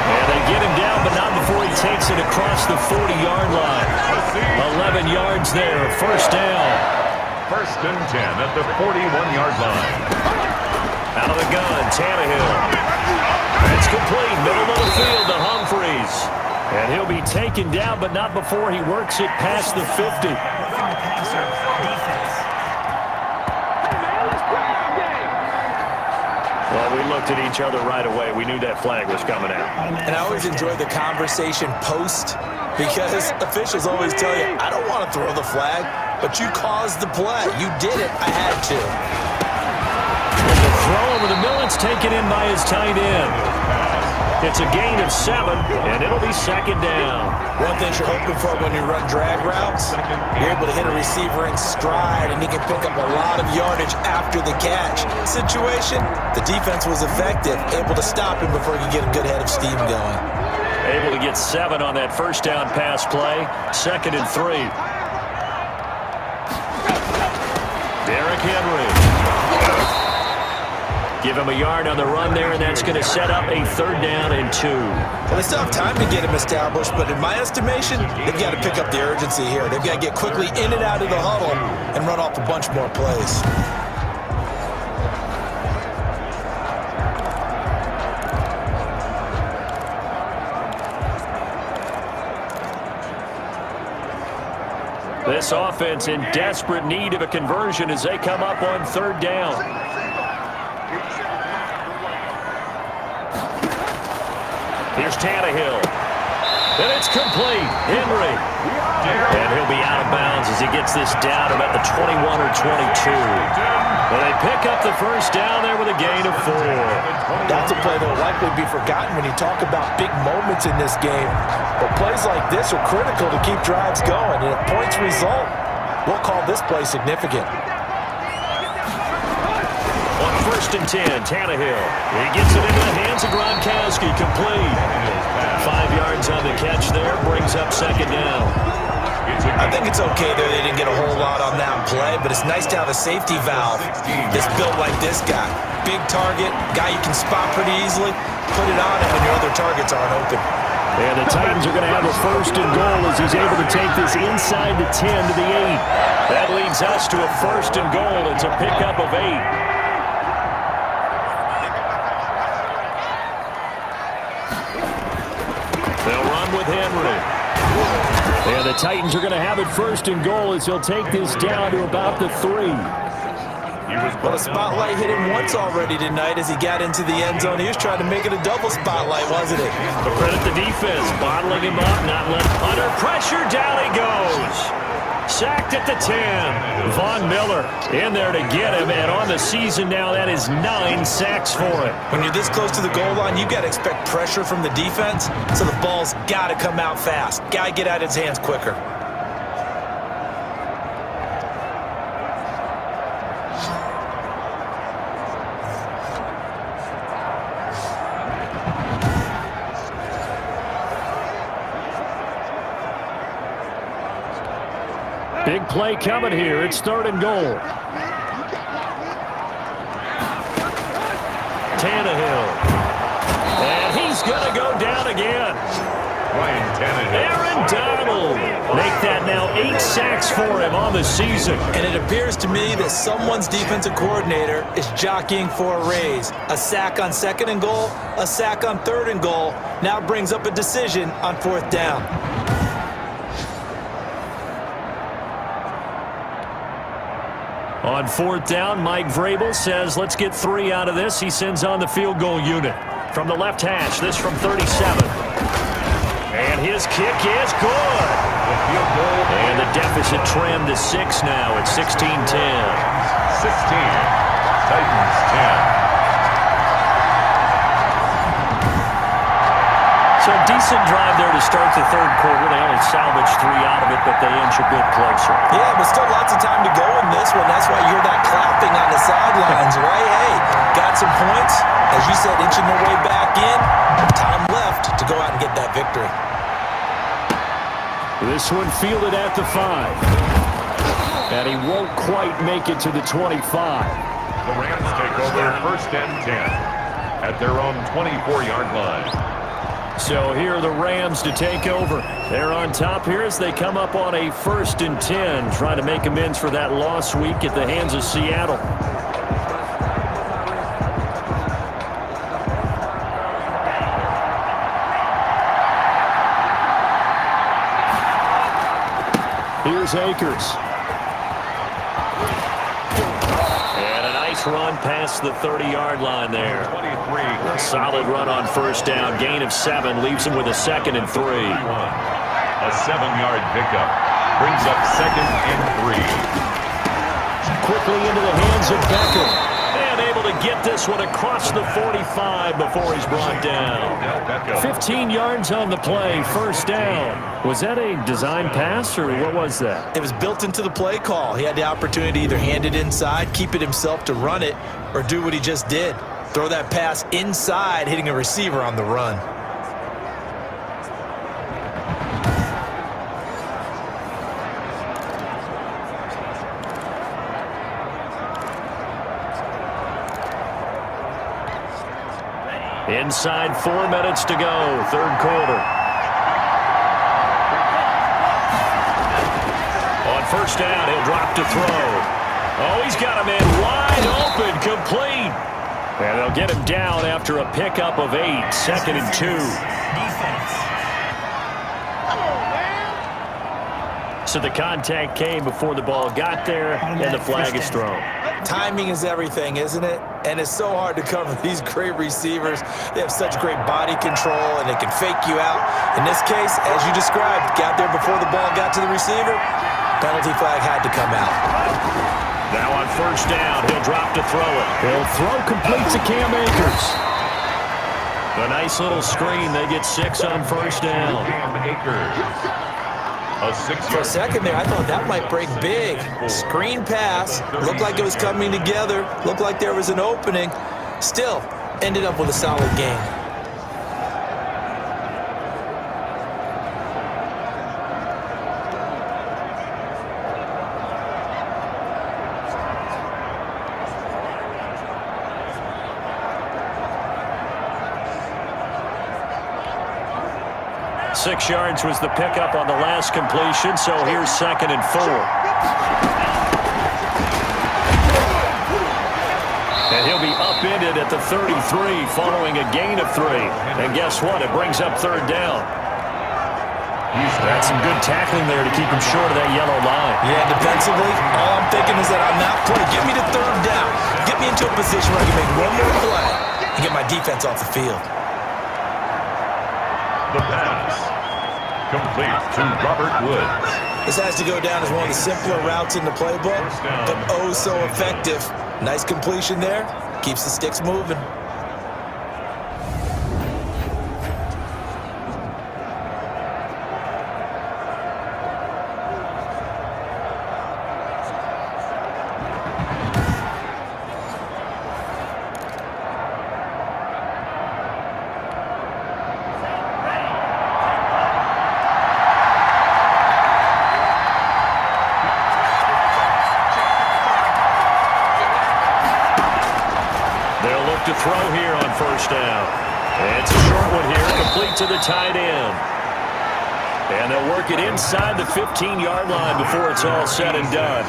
And they get him down, but not before he takes it across the 40-yard line. 11 yards there. First down. First and 10 at the 41-yard line. Out of the gun, Tannehill. It's complete. Middle of the field to Humphreys. And he'll be taken down, but not before he works it past the 50. Well, we looked at each other right away. We knew that flag was coming out. And I always enjoy the conversation post because officials always tell you, I don't want to throw the flag, but you caused the play. You did it. I had to. And the throw over the middle, it's taken in by his tight end. It's a gain of 7, and it'll be second down. One thing you're hoping for when you run drag routes, you're able to hit a receiver in stride, and he can pick up a lot of yardage after the catch. Situation, the defense was effective, able to stop him before he could get a good head of steam going. Able to get 7 on that first down pass play. Second and 3. Derrick Henry. Give him a yard on the run there, and that's going to set up a third down and 2. Well, they still have time to get him established, but in my estimation, they've got to pick up the urgency here. They've got to get quickly in and out of the huddle and run off a bunch more plays. This offense in desperate need of a conversion as they come up on third down. Here's Tannehill. And it's complete. Henry. And he'll be out of bounds as he gets this down about the 21 or 22. And they pick up the first down there with a gain of 4. That's a play that will likely be forgotten when you talk about big moments in this game. But plays like this are critical to keep drives going. And if points result, we'll call this play significant. On first and 10, Tannehill. He gets it into the hands of Gronkowski. Complete. 5 yards on the catch there. Brings up second down. I think it's okay there. They didn't get a whole lot on that play, but it's nice to have a safety valve that's built like this guy. Big target, guy you can spot pretty easily. Put it on him when your other targets aren't open. And the Titans are going to have a first and goal as he's able to take this inside the 10 to the 8. That leads us to a first and goal. It's a pickup of 8. Henry. And the Titans are going to have it first and goal as he'll take this down to about the 3. Well, the spotlight hit him once already tonight as he got into the end zone. He was trying to make it a double spotlight, wasn't it? But credit the defense, bottling him up, not letting under pressure. Down he goes. Sacked at the 10. Von Miller in there to get him, and on the season now, that is 9 sacks for him. When you're this close to the goal line, you've got to expect pressure from the defense, so the ball's got to come out fast. Got to get out of his hands quicker. Big play coming here. It's 3rd and goal. Tannehill. And he's going to go down again. Ryan Tannehill. Aaron Donald. Make that now 8 sacks for him on the season. And it appears to me that someone's defensive coordinator is jockeying for a raise. A sack on 2nd and goal, a sack on 3rd and goal. Now brings up a decision on 4th down. On 4th down, Mike Vrabel says, let's get 3 out of this. He sends on the field goal unit. From the left hash, this from 37. And his kick is good. And the deficit trimmed to 6 now at 16-10. 16. Titans 10. So a decent drive there to start the 3rd quarter. They only salvaged 3 out of it, but they inch a bit closer. Yeah, but still lots of time to go in this one. That's why you hear that clapping on the sidelines, right? Hey, got some points. As you said, inching their way back in. Time left to go out and get that victory. This one fielded at the 5. And he won't quite make it to the 25. The Rams take over 1st and 10 at their own 24-yard line. So here are the Rams to take over. They're on top here as they come up on a 1st and 10, trying to make amends for that lost week at the hands of Seattle. Here's Akers. And a nice run past the 30-yard line there. 23. A solid run on 1st down. Gain of 7 leaves him with a 2nd and 3. A 7-yard pickup brings up 2nd and 3. Quickly into the hands of Beckham. And able to get this one across the 45 before he's brought down. 15 yards on the play, 1st down. Was that a design pass, or what was that? It was built into the play call. He had the opportunity to either hand it inside, keep it himself to run it, or do what he just did. Throw that pass inside, hitting a receiver on the run. Inside 4 minutes to go, 3rd quarter. On 1st down, he'll drop to throw. Oh, he's got him in wide open, complete. And they'll get him down after a pickup of 8, 2nd and 2. Defense. So the contact came before the ball got there, and the flag is thrown. Timing is everything, isn't it? And it's so hard to cover these great receivers. They have such great body control, and they can fake you out. In this case, as you described, got there before the ball got to the receiver. Penalty flag had to come out. Now on 1st down, he'll drop to throw it. He'll throw complete to Cam Akers. A nice little screen. They get 6 on 1st down. Cam Akers. For a second there, I thought that might break big. Screen pass. Looked like it was coming together. Looked like there was an opening. Still, ended up with a solid game. Six yards was the pickup on the last completion, so here's 2nd and 4. And he'll be upended at the 33 following a gain of 3. And guess what? It brings up 3rd down. That's some good tackling there to keep him short of that yellow line. Yeah, defensively, all I'm thinking is that on that play, get me to third down. Get me into a position where I can make one more play and get my defense off the field. The pass. Complete to Robert Woods. This has to go down as one of the simpler routes in the playbook, but oh so effective. Nice completion there. Keeps the sticks moving. To throw here on first down. It's a short one here, complete to the tight end. And they'll work it inside the 15-yard line before it's all said and done.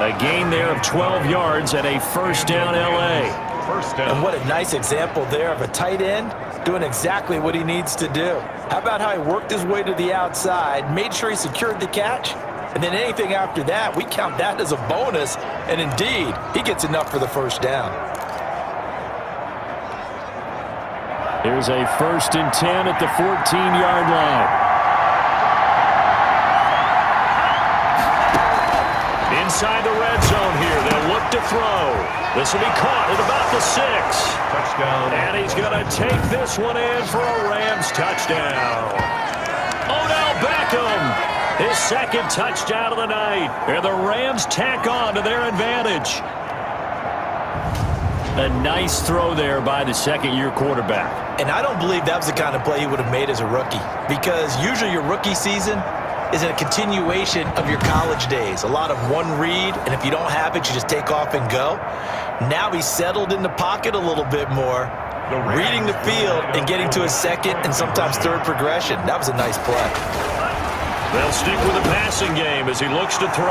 A gain there of 12 yards and a first down LA. First down. And what a nice example there of a tight end doing exactly what he needs to do. How about how he worked his way to the outside, made sure he secured the catch, and then anything after that, we count that as a bonus. And indeed, he gets enough for the first down. Here's a 1st and 10 at the 14-yard line. Inside the red zone here. They'll look to throw. This will be caught at about the 6. Touchdown. And he's going to take this one in for a Rams touchdown. Odell Beckham, his second touchdown of the night. And the Rams tack on to their advantage. A nice throw there by the second-year quarterback. And I don't believe that was the kind of play he would have made as a rookie, because usually your rookie season is a continuation of your college days. A lot of one read, and if you don't have it, you just take off and go. Now he's settled in the pocket a little bit more, reading the field and getting to his second and sometimes third progression. That was a nice play. They'll stick with the passing game as he looks to throw.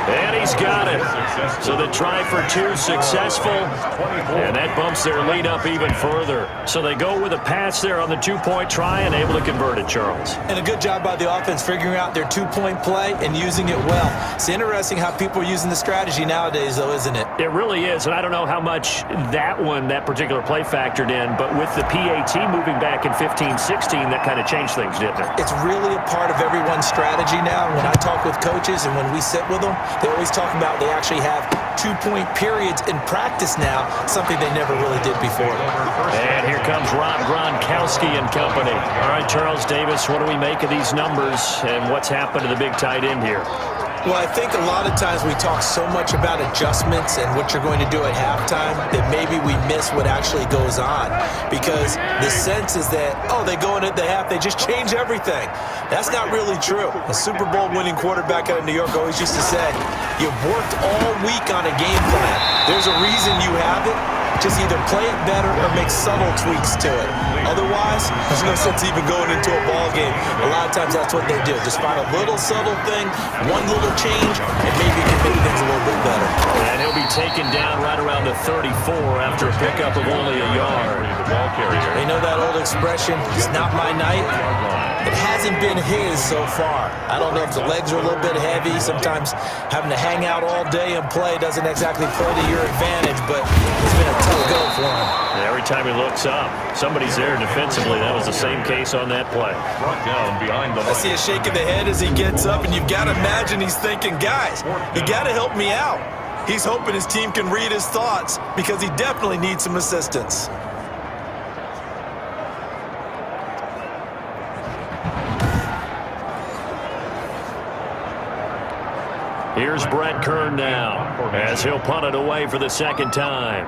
And he's got it. So the try for 2 successful. And that bumps their lead up even further. So they go with a pass there on the 2-point try and able to convert it, Charles. And a good job by the offense figuring out their 2-point play and using it well. It's interesting how people are using the strategy nowadays, though, isn't it? It really is. And I don't know how much that particular play factored in. But with the PAT moving back in 15-16, that kind of changed things, didn't it? It's really a part of everyone's strategy now. When I talk with coaches and when we sit with them, they always talk about they actually have 2-point periods in practice now, something they never really did before. And here comes Rob Gronkowski and company. All right, Charles Davis, what do we make of these numbers and what's happened to the big tight end here? Well, I think a lot of times we talk so much about adjustments and what you're going to do at halftime that maybe we miss what actually goes on. Because the sense is that, oh, they go in at the half, they just change everything. That's not really true. A Super Bowl winning quarterback out of New York always used to say, you've worked all week on a game plan. There's a reason you have it. Just either play it better or make subtle tweaks to it. Otherwise, there's no sense even going into a ball game. A lot of times that's what they do. Just find a little subtle thing, one little change, and maybe you can make things a little bit better. And he'll be taken down right around the 34 after a pickup of only a yard. They know that old expression, it's not my night. It hasn't been his so far. I don't know if the legs are a little bit heavy. Sometimes having to hang out all day and play doesn't exactly play to your advantage, but it's been a tough go for him. And every time he looks up, somebody's there defensively. That was the same case on that play. Brought down behind the I see a shake of the head as he gets up, and you've got to imagine he's thinking, guys, you got to help me out. He's hoping his team can read his thoughts because he definitely needs some assistance. Here's Brett Kern now as he'll punt it away for the second time.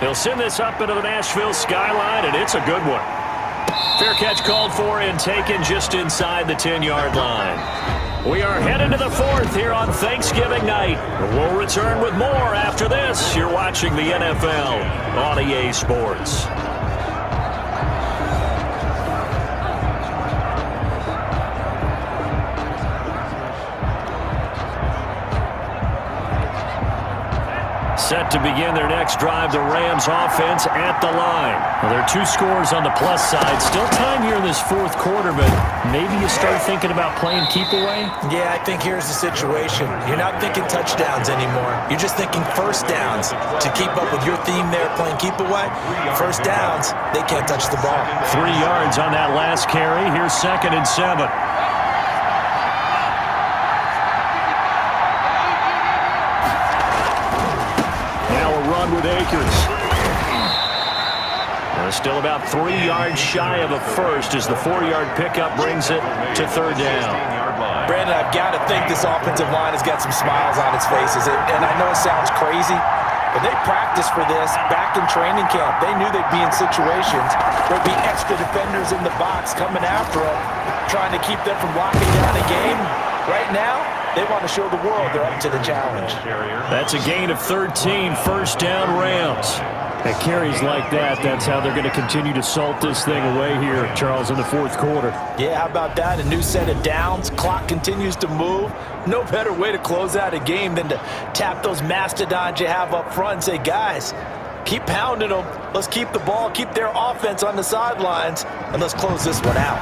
He'll send this up into the Nashville skyline, and it's a good one. Fair catch called for and taken just inside the 10-yard line. We are headed to the 4th here on Thanksgiving night. We'll return with more after this. You're watching the NFL on EA Sports. Set to begin their next drive, the Rams offense at the line. Well, there are 2 scores on the plus side. Still time here in this fourth quarter, but maybe you start thinking about playing keep away? Yeah, I think here's the situation. You're not thinking touchdowns anymore. You're just thinking first downs. To keep up with your theme there, playing keep away, first downs, they can't touch the ball. 3 yards on that last carry. Here's 2nd and 7. With Akers. Still about 3 yards shy of a first as the 4-yard pickup brings it to 3rd down. Brandon, I've got to think this offensive line has got some smiles on its faces. And I know it sounds crazy, but they practiced for this back in training camp. They knew they'd be in situations where there'd be extra defenders in the box coming after them, trying to keep them from locking down a game. Right now, they want to show the world they're up to the challenge. That's a gain of 13, 1st down Rams. At carries like that, that's how they're going to continue to salt this thing away here, Charles, in the 4th quarter. Yeah, how about that? A new set of downs. Clock continues to move. No better way to close out a game than to tap those mastodons you have up front and say, guys, keep pounding them. Let's keep the ball, keep their offense on the sidelines, and let's close this one out.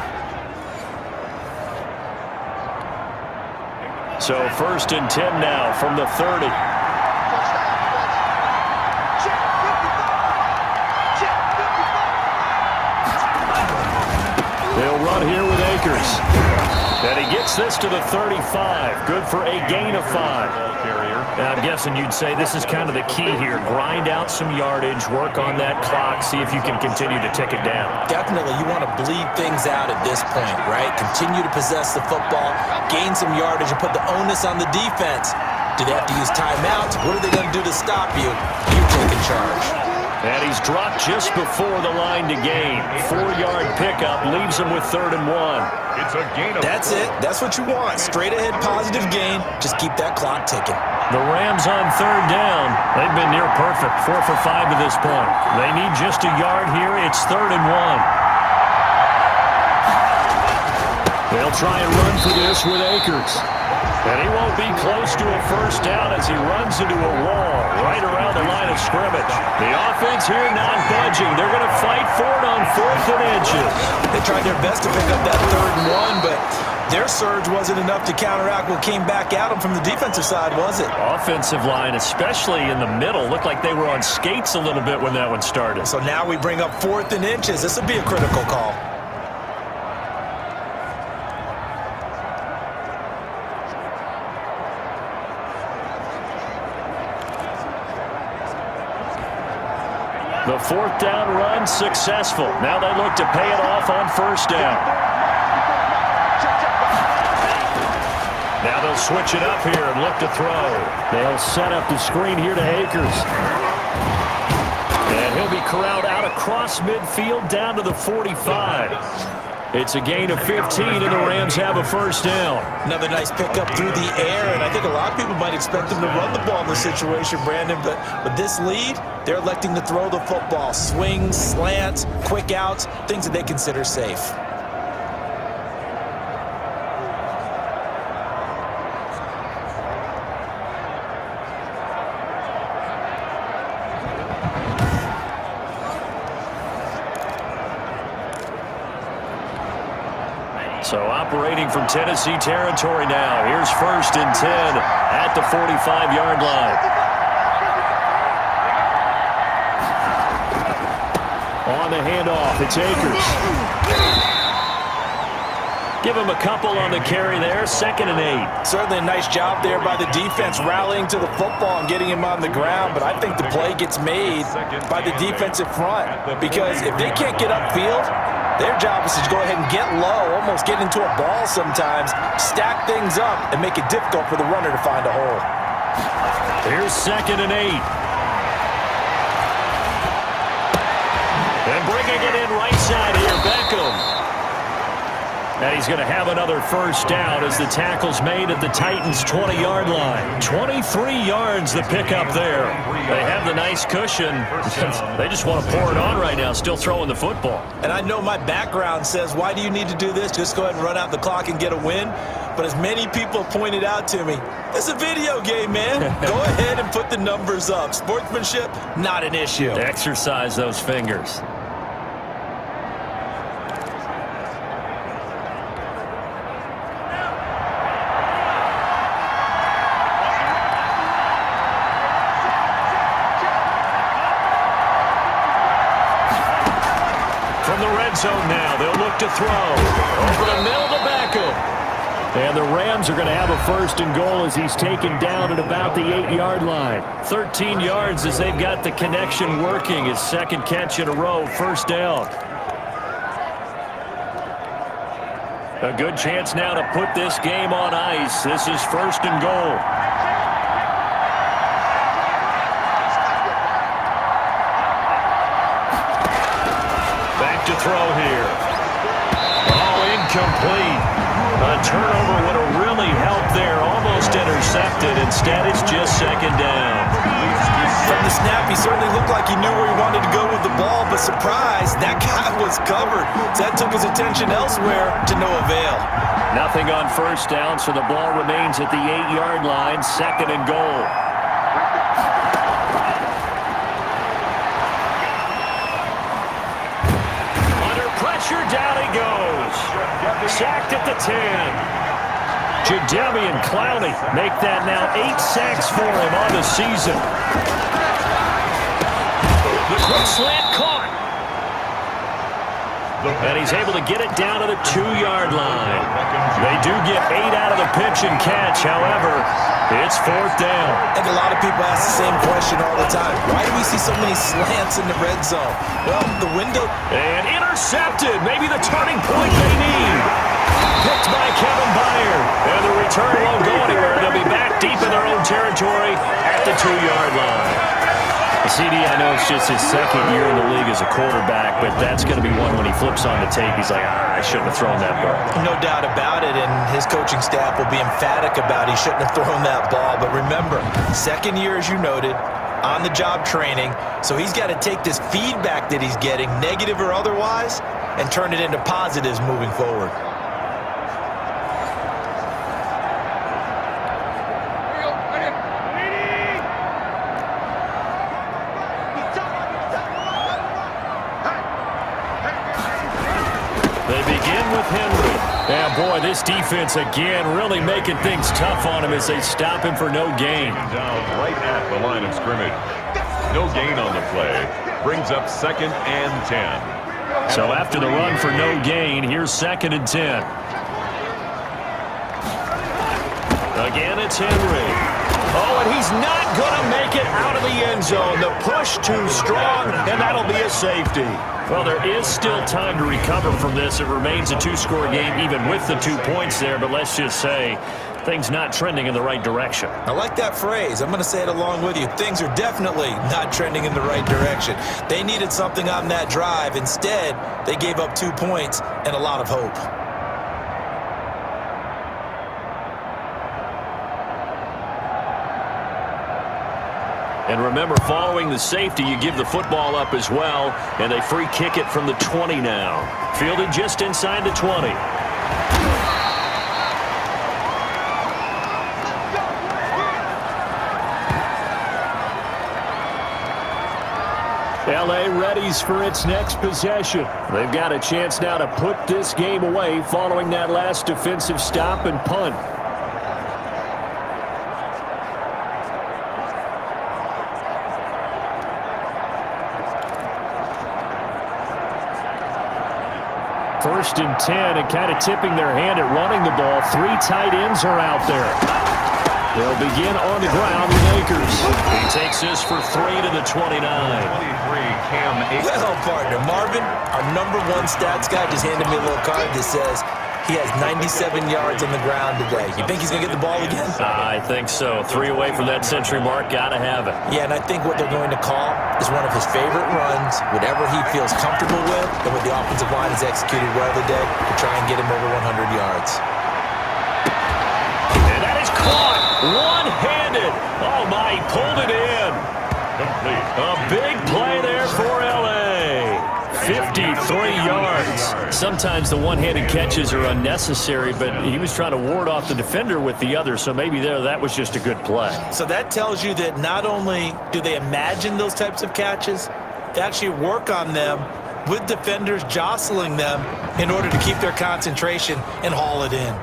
So 1st and 10 now from the 30. They'll run here with Akers. And he gets this to the 35. Good for a gain of 5. Now, I'm guessing you'd say this is kind of the key here. Grind out some yardage, work on that clock, see if you can continue to tick it down. Definitely, you want to bleed things out at this point, right? Continue to possess the football, gain some yardage, and put the onus on the defense. Do they have to use timeouts? What are they going to do to stop you? You take in charge. And he's dropped just before the line to gain. 4-yard pickup leaves him with 3rd and 1. It's a gain of That's it. That's what you want. Straight ahead positive gain. Just keep that clock ticking. The Rams on 3rd down. They've been near perfect. 4 for 5 to this point. They need just a yard here. It's 3rd and 1. They'll try and run for this with Akers. And he won't be close to a first down as he runs into a wall right around the line of scrimmage. The offense here not budging. They're going to fight for it on 4th and inches. They tried their best to pick up that 3rd and 1, but their surge wasn't enough to counteract what came back at them from the defensive side, was it? Offensive line, especially in the middle, looked like they were on skates a little bit when that one started. So now we bring up 4th and inches. This will be a critical call. The 4th down run successful. Now they look to pay it off on 1st down. Now they'll switch it up here and look to throw. They'll set up the screen here to Akers. And he'll be corralled out across midfield down to the 45. It's a gain of 15, and the Rams have a 1st down. Another nice pickup through the air, and I think a lot of people might expect them to run the ball in this situation, Brandon, but with this lead, they're electing to throw the football. Swings, slants, quick outs, things that they consider safe. So operating from Tennessee territory now. Here's 1st and 10 at the 45-yard line. On the handoff, it's Akers. Give him a couple on the carry there. 2nd and 8. Certainly a nice job there by the defense rallying to the football and getting him on the ground, but I think the play gets made by the defensive front because if they can't get upfield, their job is to go ahead and get low, almost get into a ball sometimes, stack things up, and make it difficult for the runner to find a hole. Here's 2nd and 8. And bringing it in right side here, Beckham. And he's going to have another first down as the tackle's made at the Titans' 20-yard line. 23 yards the pickup there. They have the nice cushion. They just want to pour it on right now, still throwing the football. And I know my background says, why do you need to do this? Just go ahead and run out the clock and get a win. But as many people pointed out to me, it's a video game, man. Go ahead and put the numbers up. Sportsmanship, not an issue. Exercise those fingers. From the red zone now, they'll look to throw. Over the middle to Beckham. And the Rams are going to have a first and goal as he's taken down at about the 8-yard line. 13 yards as they've got the connection working. His second catch in a row, first down. A good chance now to put this game on ice. This is first and goal. Back to throw here. Oh, incomplete. A turnover would have really helped there. Almost intercepted. Instead, it's just second down. From the snap, he certainly looked like he knew where he wanted to go with the ball, but surprise, that guy was covered. So that took his attention elsewhere to no avail. Nothing on first down, so the ball remains at the 8-yard line, second and goal. Under pressure, down he goes. Sacked at the 10. Jadeveon Clowney make that now 8 sacks for him on the season. The quick slant caught. And he's able to get it down to the 2-yard line. They do get 8 out of the pitch and catch. However, it's fourth down. And a lot of people ask the same question all the time. Why do we see so many slants in the red zone? Well, the window... And intercepted. Maybe the turning point they need. Picked by Kevin Byard. And the return won't go anywhere. They'll be back deep in their own territory at the 2-yard line. CD, I know it's just his second year in the league as a quarterback, but that's going to be one when he flips on the tape. He's like, I shouldn't have thrown that ball. No doubt about it, and his coaching staff will be emphatic about he shouldn't have thrown that ball. But remember, second year, as you noted, on-the-job training, so he's got to take this feedback that he's getting, negative or otherwise, and turn it into positives moving forward. Yeah, boy, this defense again really making things tough on him as they stop him for no gain. Down right at the line of scrimmage. No gain on the play. Brings up 2nd and 10. So after the run for no gain, here's 2nd and 10. Again, it's Henry. Oh, and he's not going to make it out of the end zone. The push too strong, and that'll be a safety. Well, there is still time to recover from this. It remains a 2-score game even with the 2 points there, but let's just say things not trending in the right direction. I like that phrase. I'm going to say it along with you. Things are definitely not trending in the right direction. They needed something on that drive. Instead, they gave up 2 points and a lot of hope. And remember, following the safety, you give the football up as well, and they free kick it from the 20 now. Fielded just inside the 20. LA readies for its next possession. They've got a chance now to put this game away following that last defensive stop and punt. First and 10, and kind of tipping their hand at running the ball. 3 tight ends are out there. They'll begin on the ground with Akers. He takes this for 3 to the 29. 23, Cam Akers. Well, partner, Marvin, our #1 stats guy just handed me a little card that says He has 97 yards on the ground today. You think he's going to get the ball again? I think so. 3 away from that century mark. Got to have it. Yeah, and I think what they're going to call is one of his favorite runs, whatever he feels comfortable with, and what the offensive line has executed well today to try and get him over 100 yards. And that is caught. One-handed. Oh, my, he pulled it in. Complete. A big play there for L.A. 53 yards. Sometimes the one-handed catches are unnecessary, but he was trying to ward off the defender with the other, so maybe that was just a good play. So that tells you that not only do they imagine those types of catches, they actually work on them with defenders jostling them in order to keep their concentration and haul it in.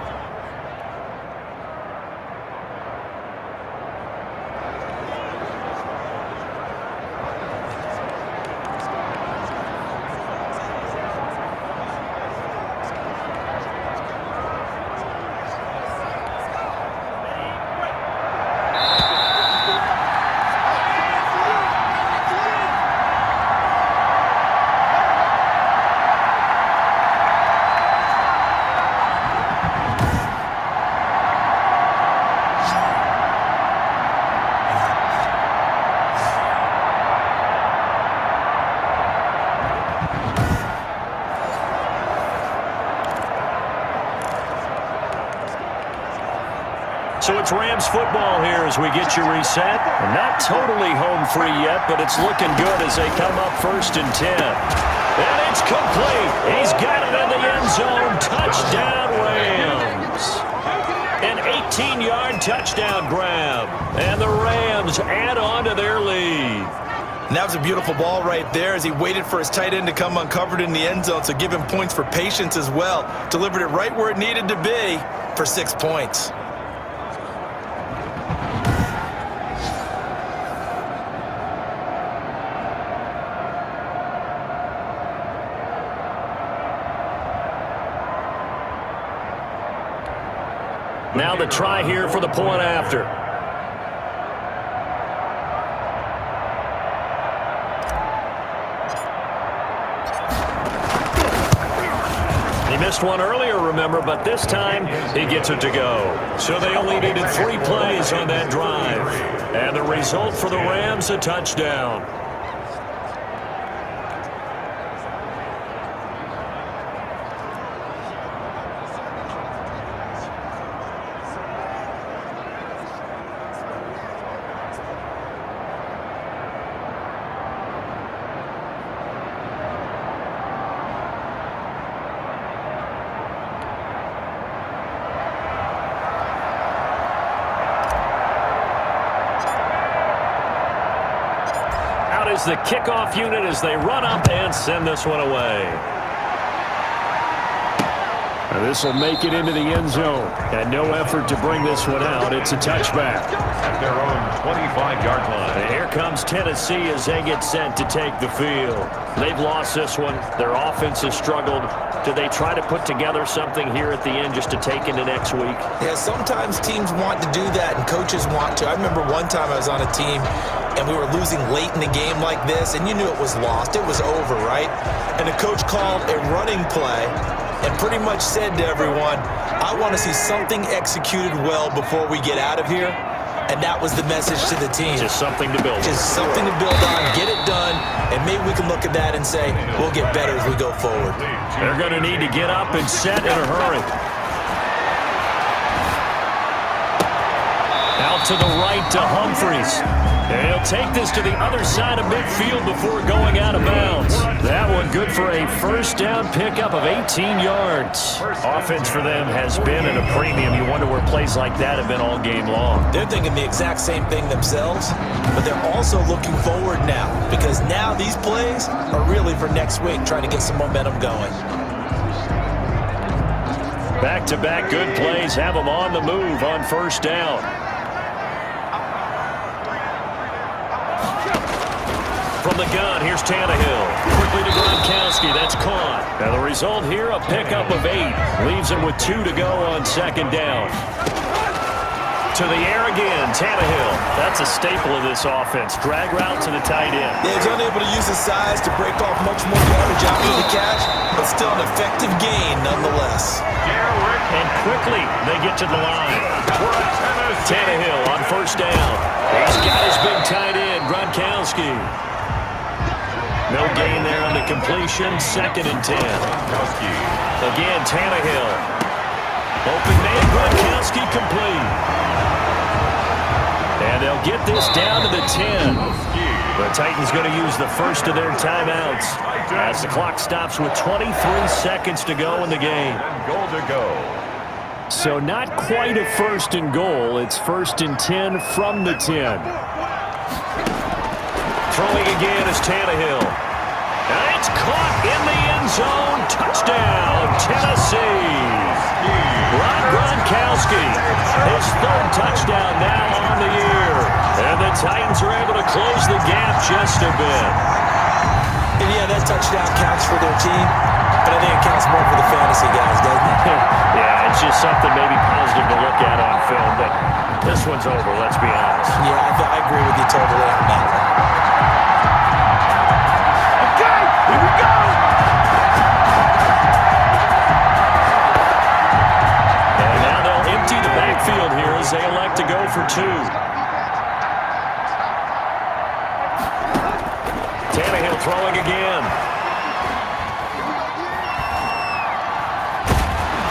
So it's Rams football here as we get you reset. Not totally home free yet, but it's looking good as they come up 1st and 10. And it's complete. He's got it in the end zone. Touchdown, Rams. An 18-yard touchdown grab. And the Rams add on to their lead. And that was a beautiful ball right there as he waited for his tight end to come uncovered in the end zone, so give him points for patience as well. Delivered it right where it needed to be for 6 points. Now the try here for the point after. He missed one earlier, remember, but this time he gets it to go. So they only needed 3 plays on that drive. And the result for the Rams, a touchdown. Is the kickoff unit as they run up and send this one away. This will make it into the end zone. And no effort to bring this one out. It's a touchback. At their own 25-yard line. And here comes Tennessee as they get sent to take the field. They've lost this one. Their offense has struggled. Do they try to put together something here at the end just to take into next week? Yeah, sometimes teams want to do that and coaches want to. I remember one time I was on a team and we were losing late in the game like this, and you knew it was lost. It was over, right? And the coach called a running play and pretty much said to everyone, I want to see something executed well before we get out of here. And that was the message to the team. Just something to build on. Just something to build on, get it done, and maybe we can look at that and say, we'll get better as we go forward. They're going to need to get up and set in a hurry. Out to the right to Humphries. And he'll take this to the other side of midfield before going out of bounds. That one good for a first down pickup of 18 yards. Offense for them has been at a premium. You wonder where plays like that have been all game long. They're thinking the exact same thing themselves, but they're also looking forward now because now these plays are really for next week, trying to get some momentum going. Back-to-back good plays have them on the move on first down. From the gun, here's Tannehill. Quickly to Gronkowski. That's caught. Now the result here, a pickup of 8. Leaves him with 2 to go on second down. To the air again, Tannehill. That's a staple of this offense. Drag route to the tight end. Yeah, he's unable to use his size to break off much more yardage after the catch, but still an effective gain nonetheless. And quickly they get to the line. Tannehill on first down. He's got his big tight end, Gronkowski. No gain there on the completion. 2nd and 10. Again, Tannehill. Open man, Gronkowski complete. And they'll get this down to the 10. The Titans going to use the first of their timeouts as the clock stops with 23 seconds to go in the game. Goal to go. So not quite a 1st and goal. It's 1st and 10 from the 10. Throwing again is Tannehill. And it's caught in the end zone. Touchdown, Tennessee. Gronkowski, his 3rd touchdown now on the year. And the Titans are able to close the gap just a bit. And yeah, that touchdown counts for their team, but I think it counts more for the fantasy guys, doesn't it? Yeah, it's just something maybe positive to look at on film, but this one's over, let's be honest. Yeah, I agree with you totally on that one. Okay, here we go. And now they'll empty the backfield here as they elect to go for 2. Tannehill throwing again.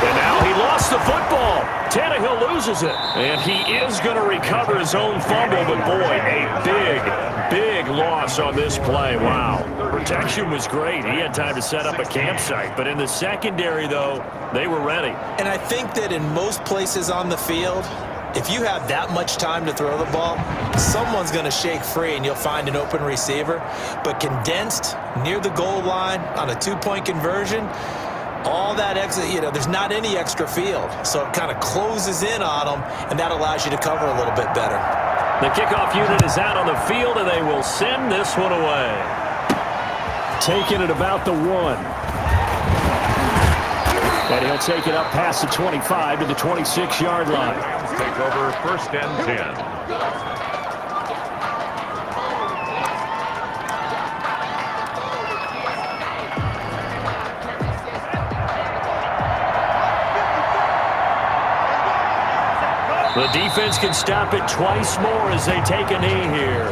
And now he lost the football. Tannehill loses it. And he is going to recover his own fumble, but boy, a big loss on this play. Wow. Protection was great. He had time to set up a campsite. But in the secondary, though, they were ready. And I think that in most places on the field, if you have that much time to throw the ball, someone's going to shake free and you'll find an open receiver. But condensed near the goal line on a 2-point conversion, all that extra, there's not any extra field. So it kind of closes in on them, and that allows you to cover a little bit better. The kickoff unit is out on the field, and they will send this one away. Taking it about the 1. And he'll take it up past the 25 to the 26-yard line. Take over 1st and 10. The defense can stop it twice more as they take a knee here.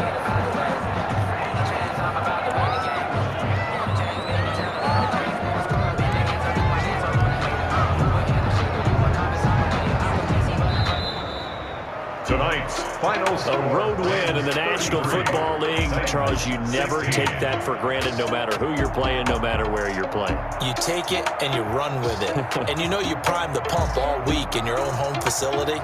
Tonight's final A road win in the National Football League. Charles, you never take that for granted no matter who you're playing, no matter where you're playing. You take it and you run with it. And you prime the pump all week in your own home facility.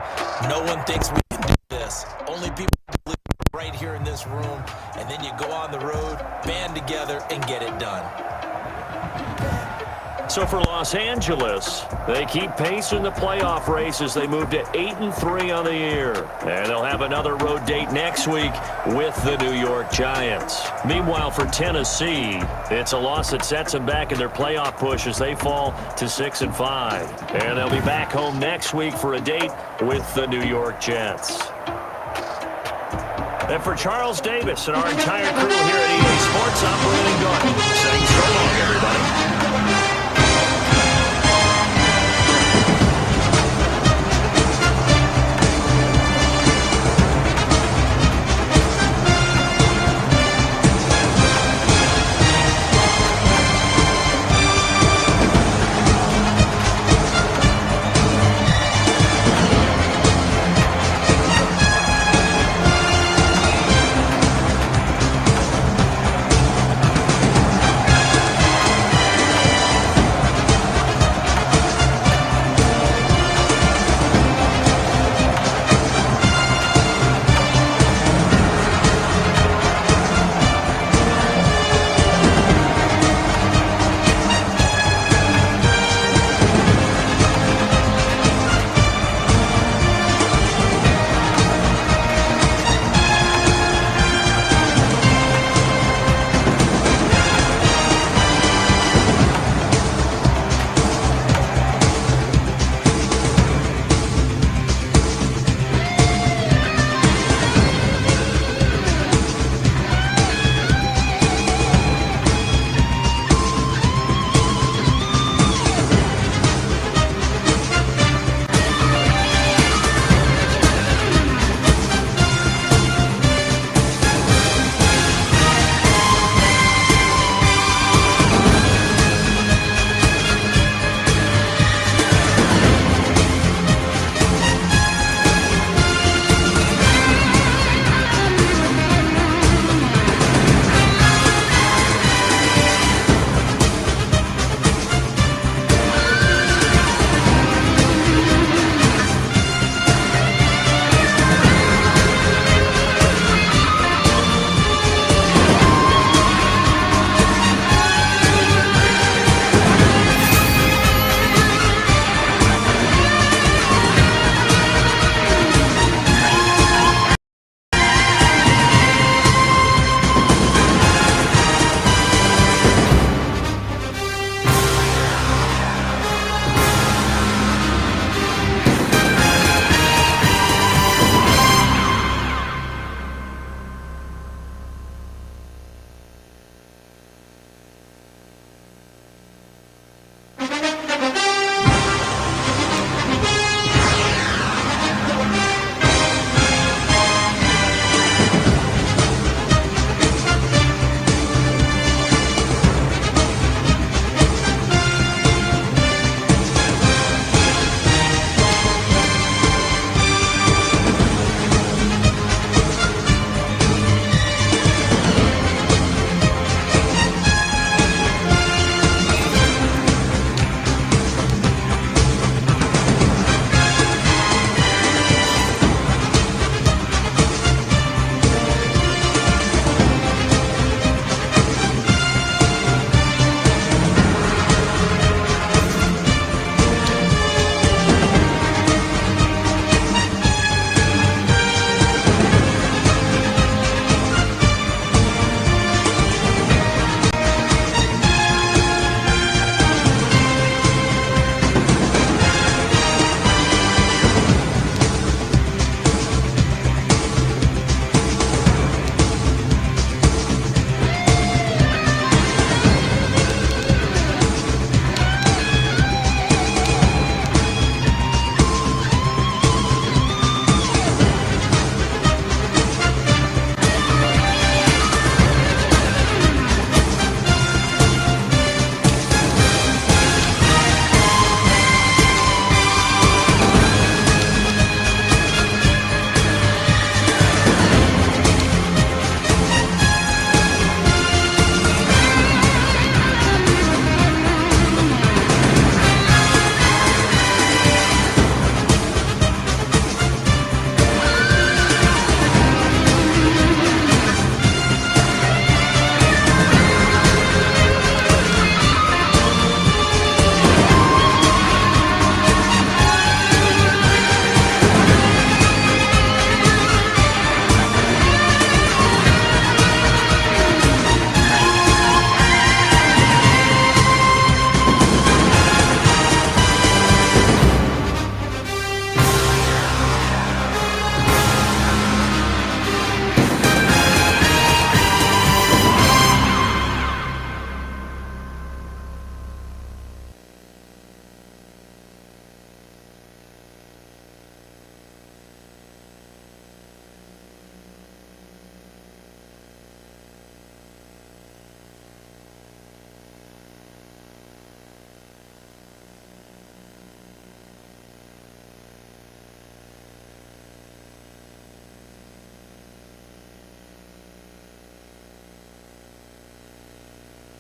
No one thinks we can do this. Only people believe right here in this room. And then you go on the road, band together, and get it done. So for Los Angeles, they keep pace in the playoff race as they move to 8-3 on the year. And they'll have another road date next week with the New York Giants. Meanwhile, for Tennessee, it's a loss that sets them back in their playoff push as they fall to 6-5. And they'll be back home next week for a date with the New York Jets. And for Charles Davis and our entire crew here at EA Sports, I'm Brandon Garden saying so long, everybody.